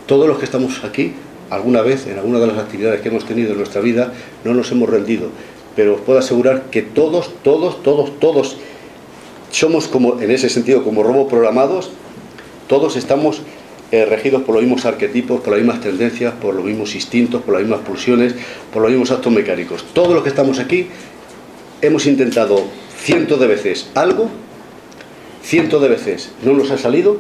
Todos los que estamos aquí, alguna vez, en alguna de las actividades que hemos tenido en nuestra vida, no nos hemos rendido. Pero os puedo asegurar que todos somos, como en ese sentido, como robots programados. Todos estamos regidos por los mismos arquetipos, por las mismas tendencias, por los mismos instintos, por las mismas pulsiones, por los mismos actos mecánicos. Todos los que estamos aquí hemos intentado cientos de veces algo, cientos de veces no nos ha salido,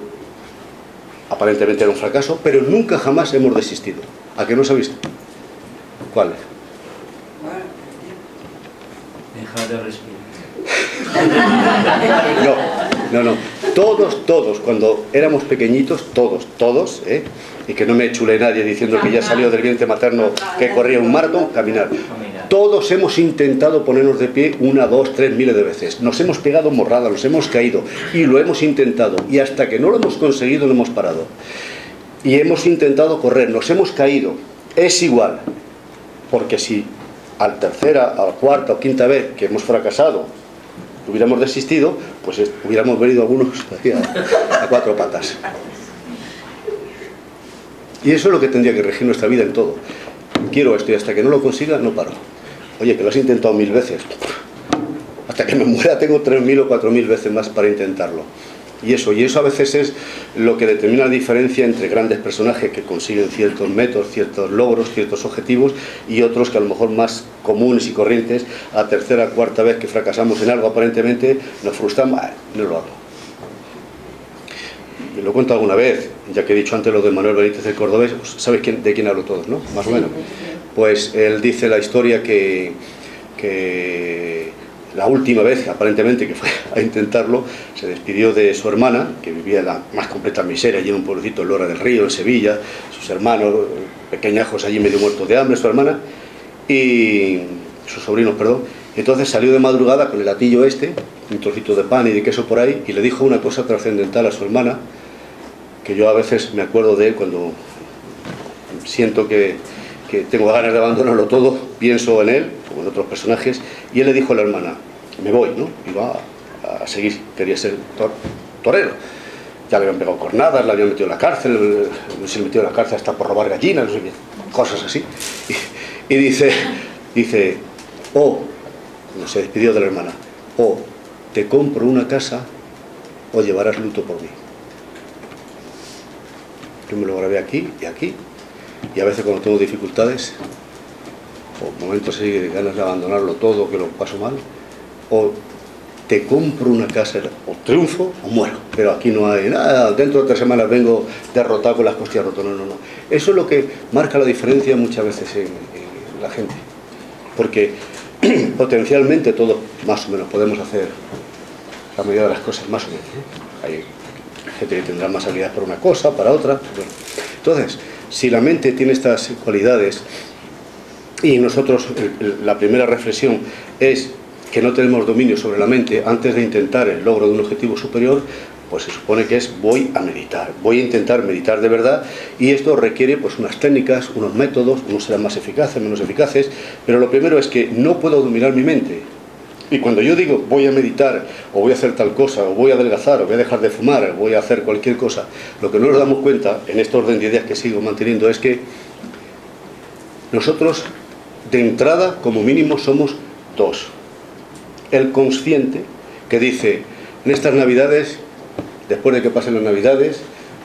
aparentemente era un fracaso, pero nunca jamás hemos desistido. ¿A qué no os ha visto? ¿Cuál? Dejar de respirar. No. Todos, cuando éramos pequeñitos, todos, y que no me chule nadie diciendo que ya salió del vientre materno, que corría un maratón, caminar. Todos hemos intentado ponernos de pie 1, 2, 3 miles de veces. Nos hemos pegado morradas, nos hemos caído, y lo hemos intentado. Y hasta que no lo hemos conseguido, no hemos parado. Y hemos intentado correr, nos hemos caído. Es igual, porque si a la tercera, a la cuarta o quinta vez que hemos fracasado hubiéramos desistido, pues hubiéramos venido algunos a 4 patas. Y eso es lo que tendría que regir nuestra vida en todo. Quiero esto y hasta que no lo consiga no paro. Oye, que lo has intentado 1000 veces. Hasta que me muera tengo 3000 o 4000 veces más para intentarlo. Y eso a veces es lo que determina la diferencia entre grandes personajes que consiguen ciertos métodos, ciertos logros, ciertos objetivos, y otros que a lo mejor más comunes y corrientes, a la tercera, cuarta vez que fracasamos en algo aparentemente, nos frustramos, no lo hago. Y lo cuento alguna vez, ya que he dicho antes lo de Manuel Benítez el Cordobés, ¿sabéis de quién hablo todos, no? Más o menos. Pues él dice la historia que la última vez, aparentemente, que fue a intentarlo, se despidió de su hermana, que vivía en la más completa miseria, allí en un pueblecito en Lora del Río, en Sevilla, sus hermanos, pequeñajos allí medio muertos de hambre, su hermana, y sus sobrinos, perdón. Entonces salió de madrugada con el latillo un trocito de pan y de queso por ahí, y le dijo una cosa trascendental a su hermana, que yo a veces me acuerdo de él cuando siento que que tengo ganas de abandonarlo todo, pienso en él, como en otros personajes, y él le dijo a la hermana, me voy, ¿no? Iba a seguir, quería ser torero. Ya le habían pegado cornadas, le habían metido en la cárcel, se le metió en la cárcel hasta por robar gallinas, no sé qué, cosas así. Y dice, no se despidió de la hermana, o te compro una casa o llevarás luto por mí. Yo me lo grabé aquí, y a veces cuando tengo dificultades, o momentos así de ganas de abandonarlo todo, que lo paso mal, o te compro una casa, o triunfo o muero. Pero aquí no hay nada, dentro de 3 semanas vengo derrotado con las costillas rotas. No. Eso es lo que marca la diferencia muchas veces en la gente. Porque potencialmente todos más o menos podemos hacer la mayoría de las cosas más o menos, ¿no? Hay gente que tendrá más habilidad para una cosa, para otra. Bueno. Entonces, si la mente tiene estas cualidades y nosotros, la primera reflexión es que no tenemos dominio sobre la mente antes de intentar el logro de un objetivo superior, pues se supone que es voy a meditar, voy a intentar meditar de verdad, y esto requiere pues unas técnicas, unos métodos, unos serán más eficaces, menos eficaces, pero lo primero es que no puedo dominar mi mente. Y cuando yo digo voy a meditar, o voy a hacer tal cosa, o voy a adelgazar, o voy a dejar de fumar, o voy a hacer cualquier cosa, lo que no nos damos cuenta en este orden de ideas que sigo manteniendo es que nosotros de entrada como mínimo somos 2. El consciente, que dice, en estas navidades, después de que pasen las navidades,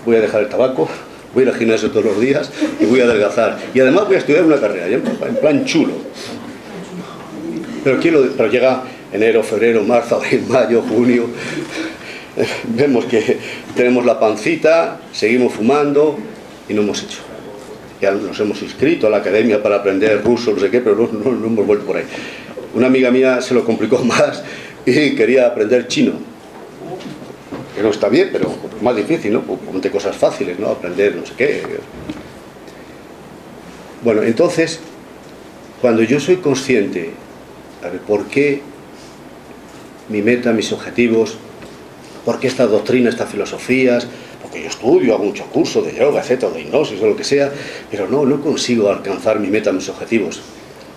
voy a dejar el tabaco, voy a ir al gimnasio todos los días y voy a adelgazar. Y además voy a estudiar una carrera, en plan chulo. Pero llega enero, febrero, marzo, abril, mayo, junio. Vemos que tenemos la pancita, seguimos fumando y no hemos hecho. Ya nos hemos inscrito a la academia para aprender ruso, no sé qué, pero no hemos vuelto por ahí. Una amiga mía se lo complicó más y quería aprender chino. Que no está bien, pero más difícil, ¿no? Ponte cosas fáciles, ¿no? Aprender no sé qué. Bueno, entonces, cuando yo soy consciente de por qué mi meta, mis objetivos, por qué esta doctrina, estas filosofías, porque yo estudio, hago muchos cursos de yoga, etcétera, de hipnosis o lo que sea, pero no consigo alcanzar mi meta, mis objetivos.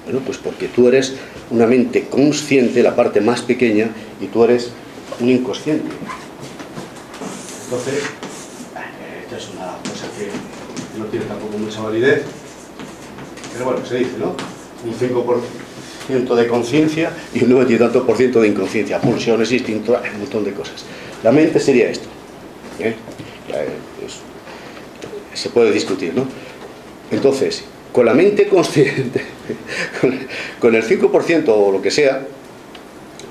Bueno, pues porque tú eres una mente consciente, la parte más pequeña, y tú eres un inconsciente. Entonces, esta es una cosa que no tiene tampoco mucha validez, pero bueno, se dice, ¿no? Un 5% de conciencia y un 90 y tantos por ciento de inconsciencia, pulsiones, instintos, un montón de cosas. La mente sería esto. Se puede discutir, ¿no? Entonces, con la mente consciente, con el 5% o lo que sea,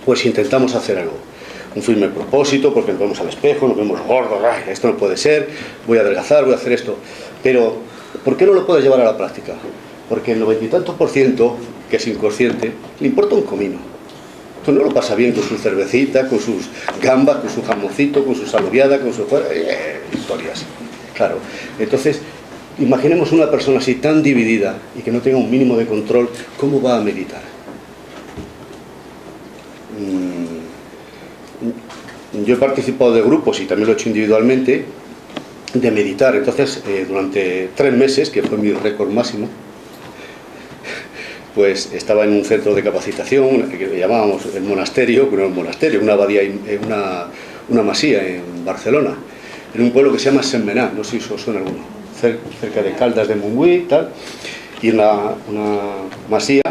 pues intentamos hacer algo. Un firme propósito, porque nos vemos al espejo, nos vemos gordos, esto no puede ser, voy a adelgazar, voy a hacer esto. Pero, ¿por qué no lo puedes llevar a la práctica? Porque el 90 y tantos por ciento, que es inconsciente, le importa un comino. Tú no lo pasa bien con su cervecita, con sus gambas, con su jamoncito, con su salviada, con sus historias. Claro. Entonces, imaginemos una persona así tan dividida y que no tenga un mínimo de control, ¿cómo va a meditar? Yo he participado de grupos y también lo he hecho individualmente de meditar. Entonces, durante 3 meses, que fue mi récord máximo, pues estaba en un centro de capacitación que llamábamos el monasterio, que no era un monasterio, una abadía, una masía en Barcelona, en un pueblo que se llama Sentmenat, no sé si os suena alguno, cerca de Caldas de Montbui y tal, y una masía,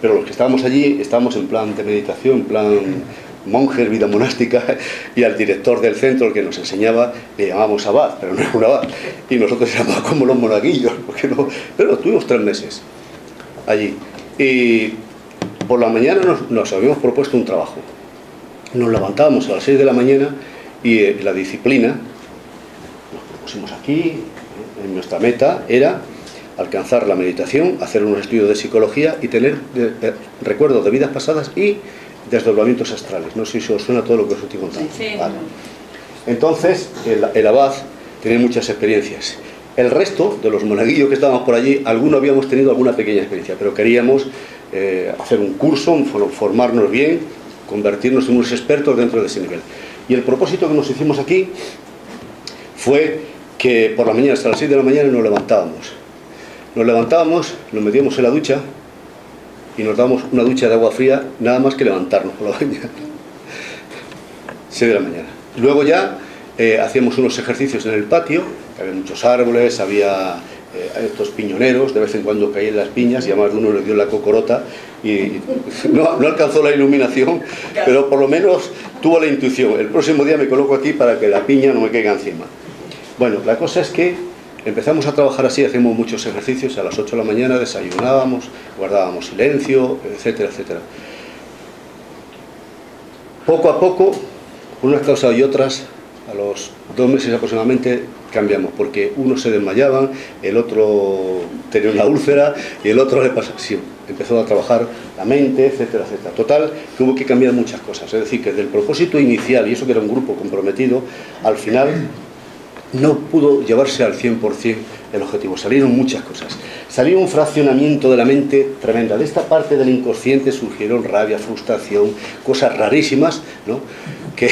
pero los que estábamos allí estábamos en plan de meditación, en plan monjes, vida monástica, y al director del centro, el que nos enseñaba, le llamábamos abad, pero no era un abad, y nosotros llamábamos como los monaguillos, porque no, pero tuvimos 3 meses allí. Y por la mañana nos habíamos propuesto un trabajo. Nos levantábamos a las 6 de la mañana y la disciplina, nos propusimos aquí, nuestra meta era alcanzar la meditación, hacer unos estudios de psicología y tener recuerdos de vidas pasadas y desdoblamientos astrales. No sé si os suena todo lo que os estoy contando. Sí. Vale. Entonces, el abad tenía muchas experiencias. El resto de los monaguillos que estábamos por allí, algunos habíamos tenido alguna pequeña experiencia, pero queríamos hacer un curso, formarnos bien, convertirnos en unos expertos dentro de ese nivel. Y el propósito que nos hicimos aquí fue que por la mañana, hasta las 6 de la mañana, nos levantábamos. Nos levantábamos, nos metíamos en la ducha y nos dábamos una ducha de agua fría nada más que levantarnos por la mañana. 6 de la mañana. Luego ya hacíamos unos ejercicios en el patio, que había muchos árboles, había estos piñoneros, de vez en cuando caían las piñas y a más de uno le dio la cocorota y no alcanzó la iluminación, pero por lo menos tuvo la intuición. El próximo día me coloco aquí para que la piña no me caiga encima. Bueno, la cosa es que empezamos a trabajar así, hacemos muchos ejercicios, a las 8 de la mañana desayunábamos, guardábamos silencio, etcétera, etcétera. Poco a poco, unas causas y otras, a los 2 meses aproximadamente cambiamos, porque uno se desmayaban, el otro tenía una úlcera y el otro le pasaba, sí, empezó a trabajar la mente, etcétera, etcétera. Total, que hubo que cambiar muchas cosas, es decir, que del propósito inicial, y eso que era un grupo comprometido, al final no pudo llevarse al 100% el objetivo, salieron muchas cosas. Salió un fraccionamiento de la mente tremenda. De esta parte del inconsciente surgieron rabia, frustración, cosas rarísimas, ¿no? Que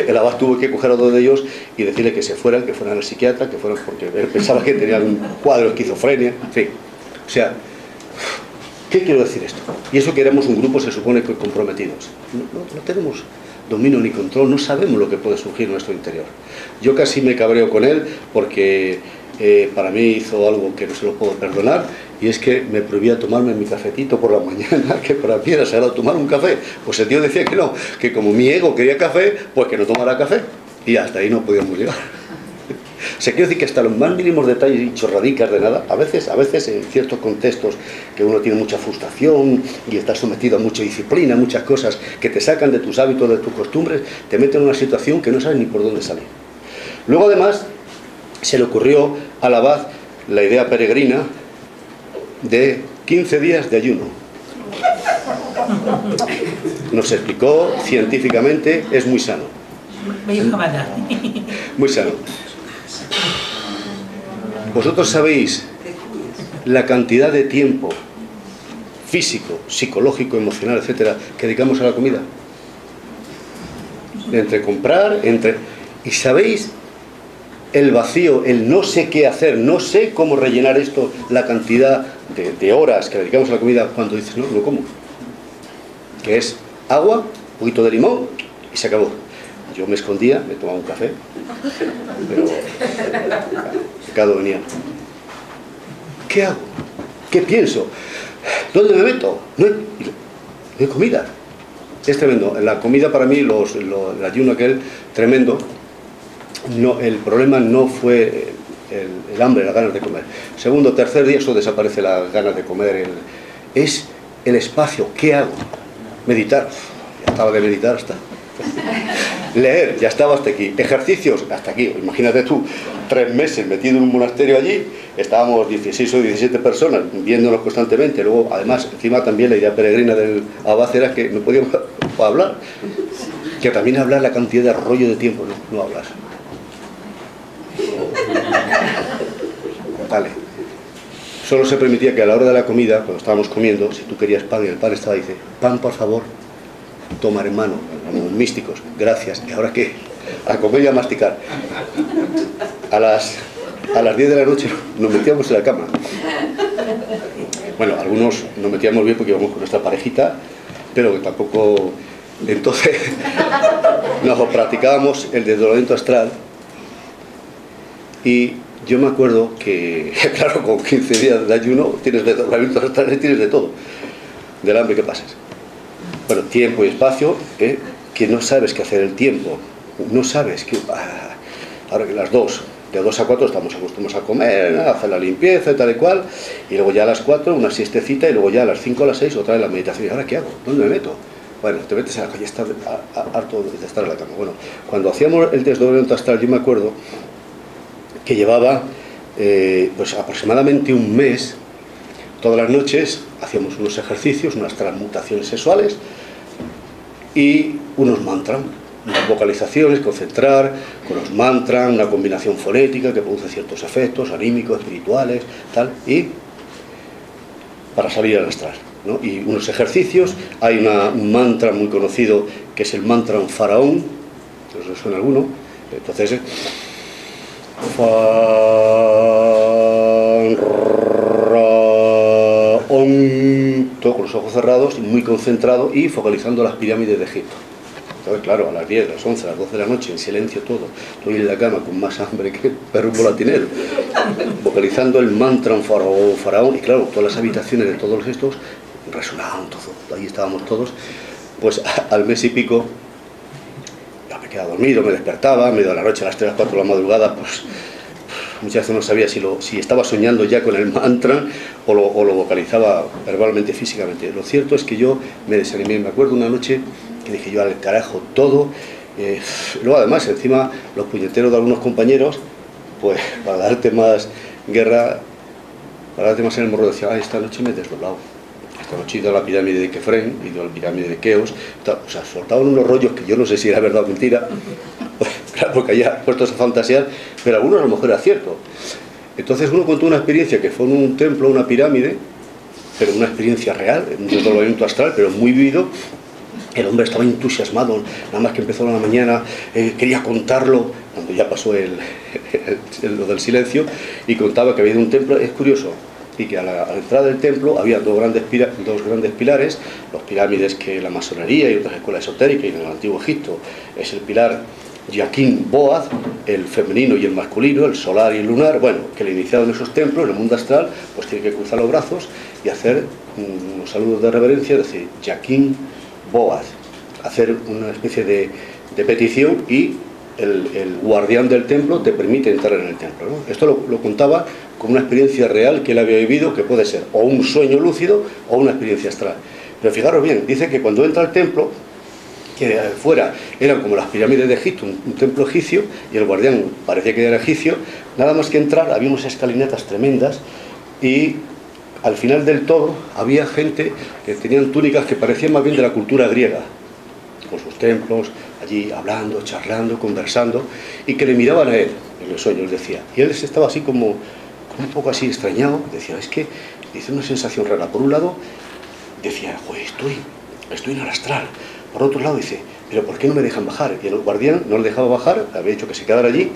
el abad tuvo que coger a 2 de ellos y decirle que se fueran, que fueran al psiquiatra, que fueran porque él pensaba que tenían un cuadro de esquizofrenia, en fin. O sea, ¿qué quiero decir esto? Y eso que éramos un grupo, se supone que comprometidos. No tenemos dominio ni control, no sabemos lo que puede surgir en nuestro interior. Yo casi me cabreo con él porque para mí hizo algo que no se lo puedo perdonar, y es que me prohibía tomarme mi cafetito por la mañana, que para mí era sagrado tomar un café. Pues el tío decía que no, que como mi ego quería café, pues que no tomara café, y hasta ahí no podíamos llegar. O sea, quiero decir que hasta los más mínimos detalles y chorradicas de nada, a veces en ciertos contextos que uno tiene mucha frustración y está sometido a mucha disciplina, muchas cosas que te sacan de tus hábitos, de tus costumbres, te meten en una situación que no sabes ni por dónde salir. Luego además se le ocurrió al abad la idea peregrina de 15 días de ayuno. Nos explicó científicamente, es muy sano. Muy sano. Vosotros sabéis la cantidad de tiempo físico, psicológico, emocional, etcétera, que dedicamos a la comida. Entre comprar, y sabéis el vacío, el no sé qué hacer, no sé cómo rellenar esto, la cantidad de horas que dedicamos a la comida cuando dices, no como. Que es agua, un poquito de limón y se acabó. Yo me escondía, me tomaba un café, pero pecado venía. ¿Qué hago? ¿Qué pienso? ¿Dónde me meto? No hay comida. Es tremendo. La comida para mí, el ayuno aquel, tremendo. No, el problema no fue el hambre, las ganas de comer. Segundo, tercer día, eso desaparece las ganas de comer. Es el espacio. ¿Qué hago? Meditar. Ya estaba de meditar hasta. Leer, ya estaba hasta aquí. Ejercicios, hasta aquí. Imagínate tú, 3 meses metido en un monasterio allí, estábamos 16 o 17 personas viéndonos constantemente. Luego, además, encima también la idea peregrina del abad era que no podíamos hablar. Que también hablar la cantidad de rollo de tiempo, no hablas. Vale. Solo se permitía que a la hora de la comida, cuando estábamos comiendo, si tú querías pan y el pan estaba, dice, pan por favor, tomar en mano, como místicos, gracias. ¿Y ahora qué? A comer y a masticar. A las 10 de la noche nos metíamos en la cama. Bueno, algunos nos metíamos bien porque íbamos con nuestra parejita, pero que tampoco. Entonces nos practicábamos el desdoblamiento astral. Y yo me acuerdo que, claro, con 15 días de ayuno tienes desdoblamiento astral y tienes de todo, del hambre que pasas. Bueno, tiempo y espacio, que no sabes qué hacer el tiempo, no sabes que ahora que las 2, de 2 a 4 estamos acostumbrados a comer, a hacer la limpieza y tal y cual, y luego ya a las 4 una siestecita y luego ya a las 5 a las 6 otra vez la meditación. ¿Y ahora qué hago? ¿Dónde me meto? Bueno, te metes a la calle, estás harto de estar en la cama. Bueno, cuando hacíamos el desdoblamiento astral, yo me acuerdo que llevaba pues aproximadamente un mes. Todas las noches hacíamos unos ejercicios, unas transmutaciones sexuales y unos mantras, unas vocalizaciones, concentrar con los mantras, una combinación fonética que produce ciertos efectos anímicos, espirituales, tal, y para salir al astral, ¿no? Y unos ejercicios, hay un mantra muy conocido que es el mantra faraón, ¿os suena alguno? Entonces, ojos cerrados, muy concentrado y focalizando las pirámides de Egipto. Entonces, claro, a las 10, las 11, las 12 de la noche, en silencio todo, estoy en la cama con más hambre que perro volatinero, vocalizando el mantra faraón, y claro, todas las habitaciones de todos estos resonaban, todo, ahí estábamos todos. Pues al mes y pico, ya me quedaba dormido, me despertaba, medio de la noche, a las 3, 4 de la madrugada, pues muchas veces no sabía si estaba soñando ya con el mantra o lo vocalizaba verbalmente, físicamente. Lo cierto es que yo me desanimé. Me acuerdo una noche que dije yo al carajo todo. Luego además encima los puñeteros de algunos compañeros, pues para darte más guerra, para darte más en el morro, decía, esta noche me he desdoblado. Esta noche he ido a la pirámide de Kefren, he ido a la pirámide de Keos. O sea, soltaban unos rollos que yo no sé si era verdad o mentira. Claro, porque había puestos a fantasear, pero algunos a lo mejor era cierto. Entonces uno contó una experiencia que fue en un templo, una pirámide, pero una experiencia real, un desdoblamiento astral, pero muy vivido. El hombre estaba entusiasmado, nada más que empezó en la mañana, quería contarlo, cuando ya pasó lo del silencio, y contaba que había ido a un templo. Es curioso, y que a la entrada del templo había dos grandes pilares, los pirámides que la masonería y otras escuelas esotéricas, y en el antiguo Egipto es el pilar Yaquín Boaz, el femenino y el masculino, el solar y el lunar. Bueno, que el iniciado en esos templos, en el mundo astral, pues tiene que cruzar los brazos y hacer unos saludos de reverencia, es decir, Yaquín Boaz, hacer una especie de petición, y el guardián del templo te permite entrar en el templo, ¿no? Esto lo contaba con una experiencia real que él había vivido, que puede ser o un sueño lúcido o una experiencia astral. Pero fijaros bien, dice que cuando entra al templo, que fuera eran como las pirámides de Egipto, un templo egipcio, y el guardián parecía que era egipcio. Nada más que entrar había unas escalinatas tremendas, y al final del todo había gente que tenían túnicas que parecían más bien de la cultura griega, con sus templos, allí hablando, charlando, conversando, y que le miraban a él en los sueños, decía. Y él estaba así como un poco así extrañado, decía, es que dice una sensación rara. Por un lado decía, joder, estoy en el astral. Por otro lado dice, pero ¿por qué no me dejan bajar? Y el guardián no le dejaba bajar, había dicho que se quedara allí.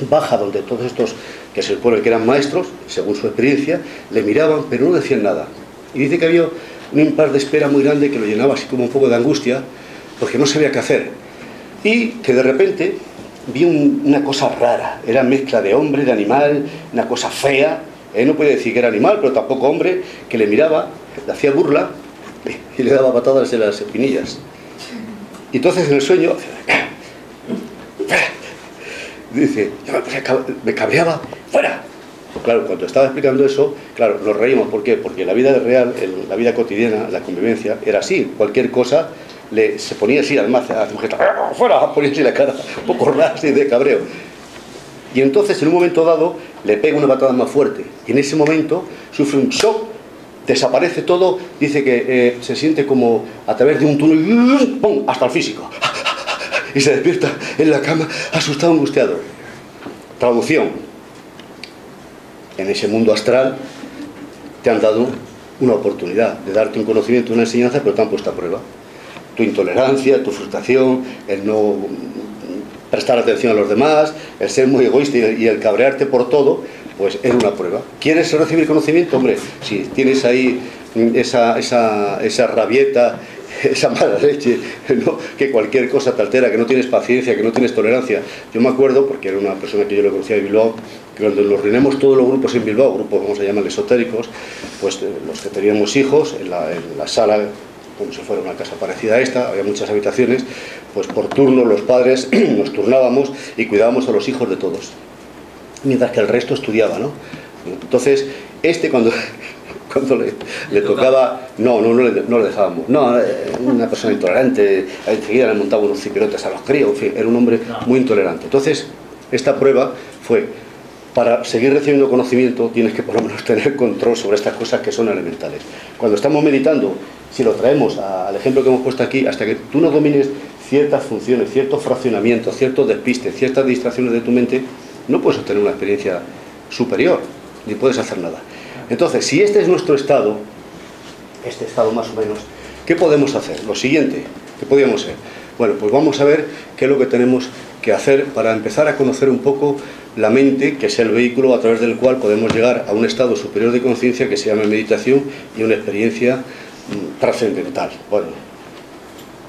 Baja donde todos estos, que se supone que eran maestros, según su experiencia, le miraban, pero no decían nada. Y dice que había un impasse de espera muy grande que lo llenaba así como un poco de angustia, porque no sabía qué hacer. Y que de repente vi una cosa rara, era mezcla de hombre, de animal, una cosa fea, no podía decir que era animal, pero tampoco hombre, que le miraba, le hacía burla y le daba patadas en las espinillas. Y entonces en el sueño dice, me cabreaba, ¡fuera! Claro, cuando estaba explicando eso, claro, nos reímos. ¿Por qué? Porque la vida real, la vida cotidiana, la convivencia, era así. Cualquier cosa se ponía así, además, a su gesto, ¡fuera! Ponía así la cara, un poco rara, así de cabreo. Y entonces, en un momento dado, le pega una patada más fuerte. Y en ese momento sufre un shock, desaparece todo, dice que se siente como a través de un túnel, ¡pum!, hasta el físico. Y se despierta en la cama, asustado, angustiado. Traducción: en ese mundo astral te han dado una oportunidad de darte un conocimiento, una enseñanza, pero te han puesto a prueba. Tu intolerancia, tu frustración, el no prestar atención a los demás, el ser muy egoísta y el cabrearte por todo, pues es una prueba. ¿Quieres recibir conocimiento? Hombre, si tienes ahí esa rabieta, esa mala leche, ¿no?, que cualquier cosa te altera, que no tienes paciencia, que no tienes tolerancia. Yo me acuerdo, porque era una persona que yo le conocía de Bilbao, que cuando nos reunimos todos los grupos en Bilbao, grupos vamos a llamar esotéricos, pues los que teníamos hijos, en la sala, como si fuera una casa parecida a esta, había muchas habitaciones, pues por turno los padres nos turnábamos y cuidábamos a los hijos de todos, mientras que el resto estudiaba, ¿no? Entonces, cuando le tocaba, no le dejábamos. No, una persona intolerante, enseguida le montaba unos cipirotes a los críos, en fin, era un hombre muy intolerante. Entonces, esta prueba fue, para seguir recibiendo conocimiento, tienes que por lo menos tener control sobre estas cosas que son elementales. Cuando estamos meditando, si lo traemos al ejemplo que hemos puesto aquí, hasta que tú no domines ciertas funciones, ciertos fraccionamientos, ciertos despistes, ciertas distracciones de tu mente, no puedes obtener una experiencia superior, ni puedes hacer nada. Entonces, si este es nuestro estado, este estado más o menos, ¿qué podemos hacer? Lo siguiente, ¿qué podríamos hacer? Bueno, pues vamos a ver qué es lo que tenemos que hacer para empezar a conocer un poco la mente, que es el vehículo a través del cual podemos llegar a un estado superior de conciencia que se llama meditación y una experiencia trascendental. Bueno,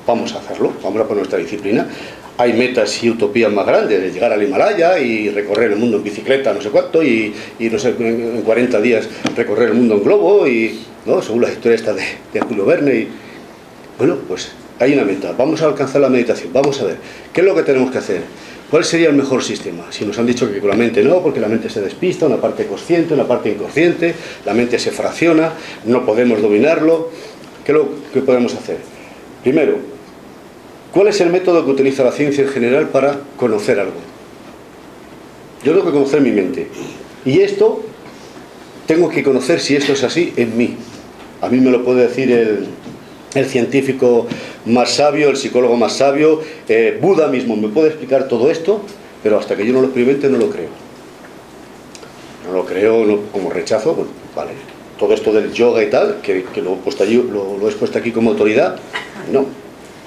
vamos a hacerlo, vamos a poner nuestra disciplina. Hay metas y utopías más grandes, de llegar al Himalaya y recorrer el mundo en bicicleta, no sé cuánto, y no sé, en 40 días recorrer el mundo en globo, y, ¿no?, según la historia esta de Julio Verne. Y, bueno, pues hay una meta, vamos a alcanzar la meditación, vamos a ver, ¿qué es lo que tenemos que hacer? ¿Cuál sería el mejor sistema? Si nos han dicho que con la mente no, porque la mente se despista, una parte consciente, una parte inconsciente, la mente se fracciona, no podemos dominarlo, ¿qué es lo que podemos hacer? Primero, ¿cuál es el método que utiliza la ciencia en general para conocer algo? Yo tengo que conocer mi mente. Y esto, tengo que conocer si esto es así en mí. A mí me lo puede decir el científico más sabio, el psicólogo más sabio, Buda mismo me puede explicar todo esto, pero hasta que yo no lo experimente no lo creo. No lo creo, no, como rechazo, bueno, vale. Todo esto del yoga y tal, que lo he puesto allí, lo he expuesto aquí como autoridad, no.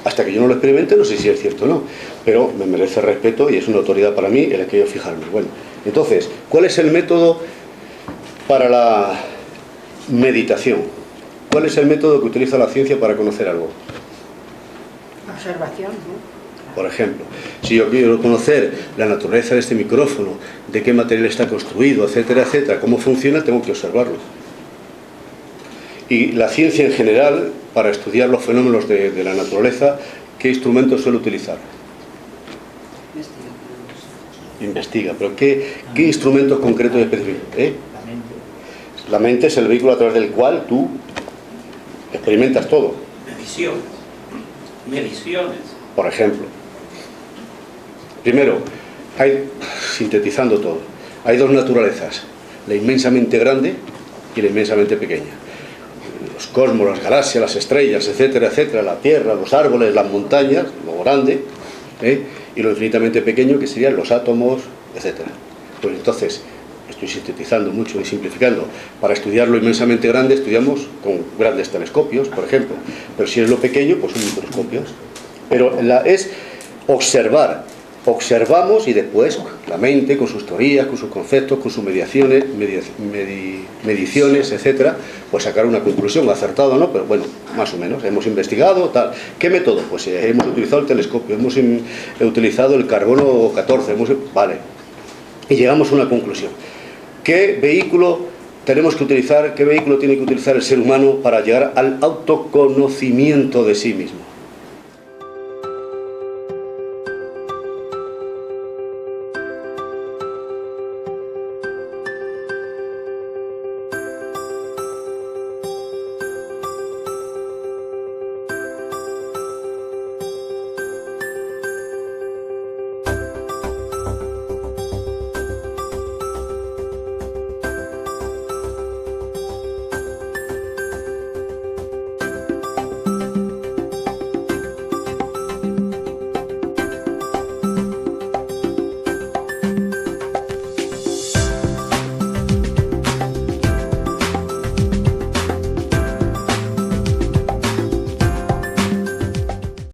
Hasta que yo no lo experimente no sé si es cierto o no, pero me merece respeto y es una autoridad para mí en la que yo fijarme. Bueno, entonces, ¿cuál es el método para la meditación? ¿Cuál es el método que utiliza la ciencia para conocer algo? Observación, ¿no? Por ejemplo, si yo quiero conocer la naturaleza de este micrófono, de qué material está construido, etcétera, etcétera, cómo funciona, tengo que observarlo. Y la ciencia en general, para estudiar los fenómenos de la naturaleza, ¿qué instrumentos suele utilizar? Investiga, pero ¿qué instrumentos concretos y específicos? La mente. La mente es el vehículo a través del cual tú experimentas todo. Mediciones. Por ejemplo, primero, sintetizando todo, hay dos naturalezas, la inmensamente grande y la inmensamente pequeña. Los cosmos, las galaxias, las estrellas, etcétera, etcétera, la Tierra, los árboles, las montañas, lo grande, y lo infinitamente pequeño, que serían los átomos, etcétera. Pues entonces, estoy sintetizando mucho y simplificando, para estudiar lo inmensamente grande estudiamos con grandes telescopios, por ejemplo, pero si es lo pequeño, pues son microscopios. Pero es observar, observamos y después la mente con sus teorías, con sus conceptos, con sus mediciones, etcétera, pues sacar una conclusión, acertada o no, pero bueno, más o menos, hemos investigado, tal. ¿Qué método? Pues hemos utilizado el telescopio, hemos utilizado el carbono 14, vale, y llegamos a una conclusión. ¿Qué vehículo tenemos que utilizar, qué vehículo tiene que utilizar el ser humano para llegar al autoconocimiento de sí mismo?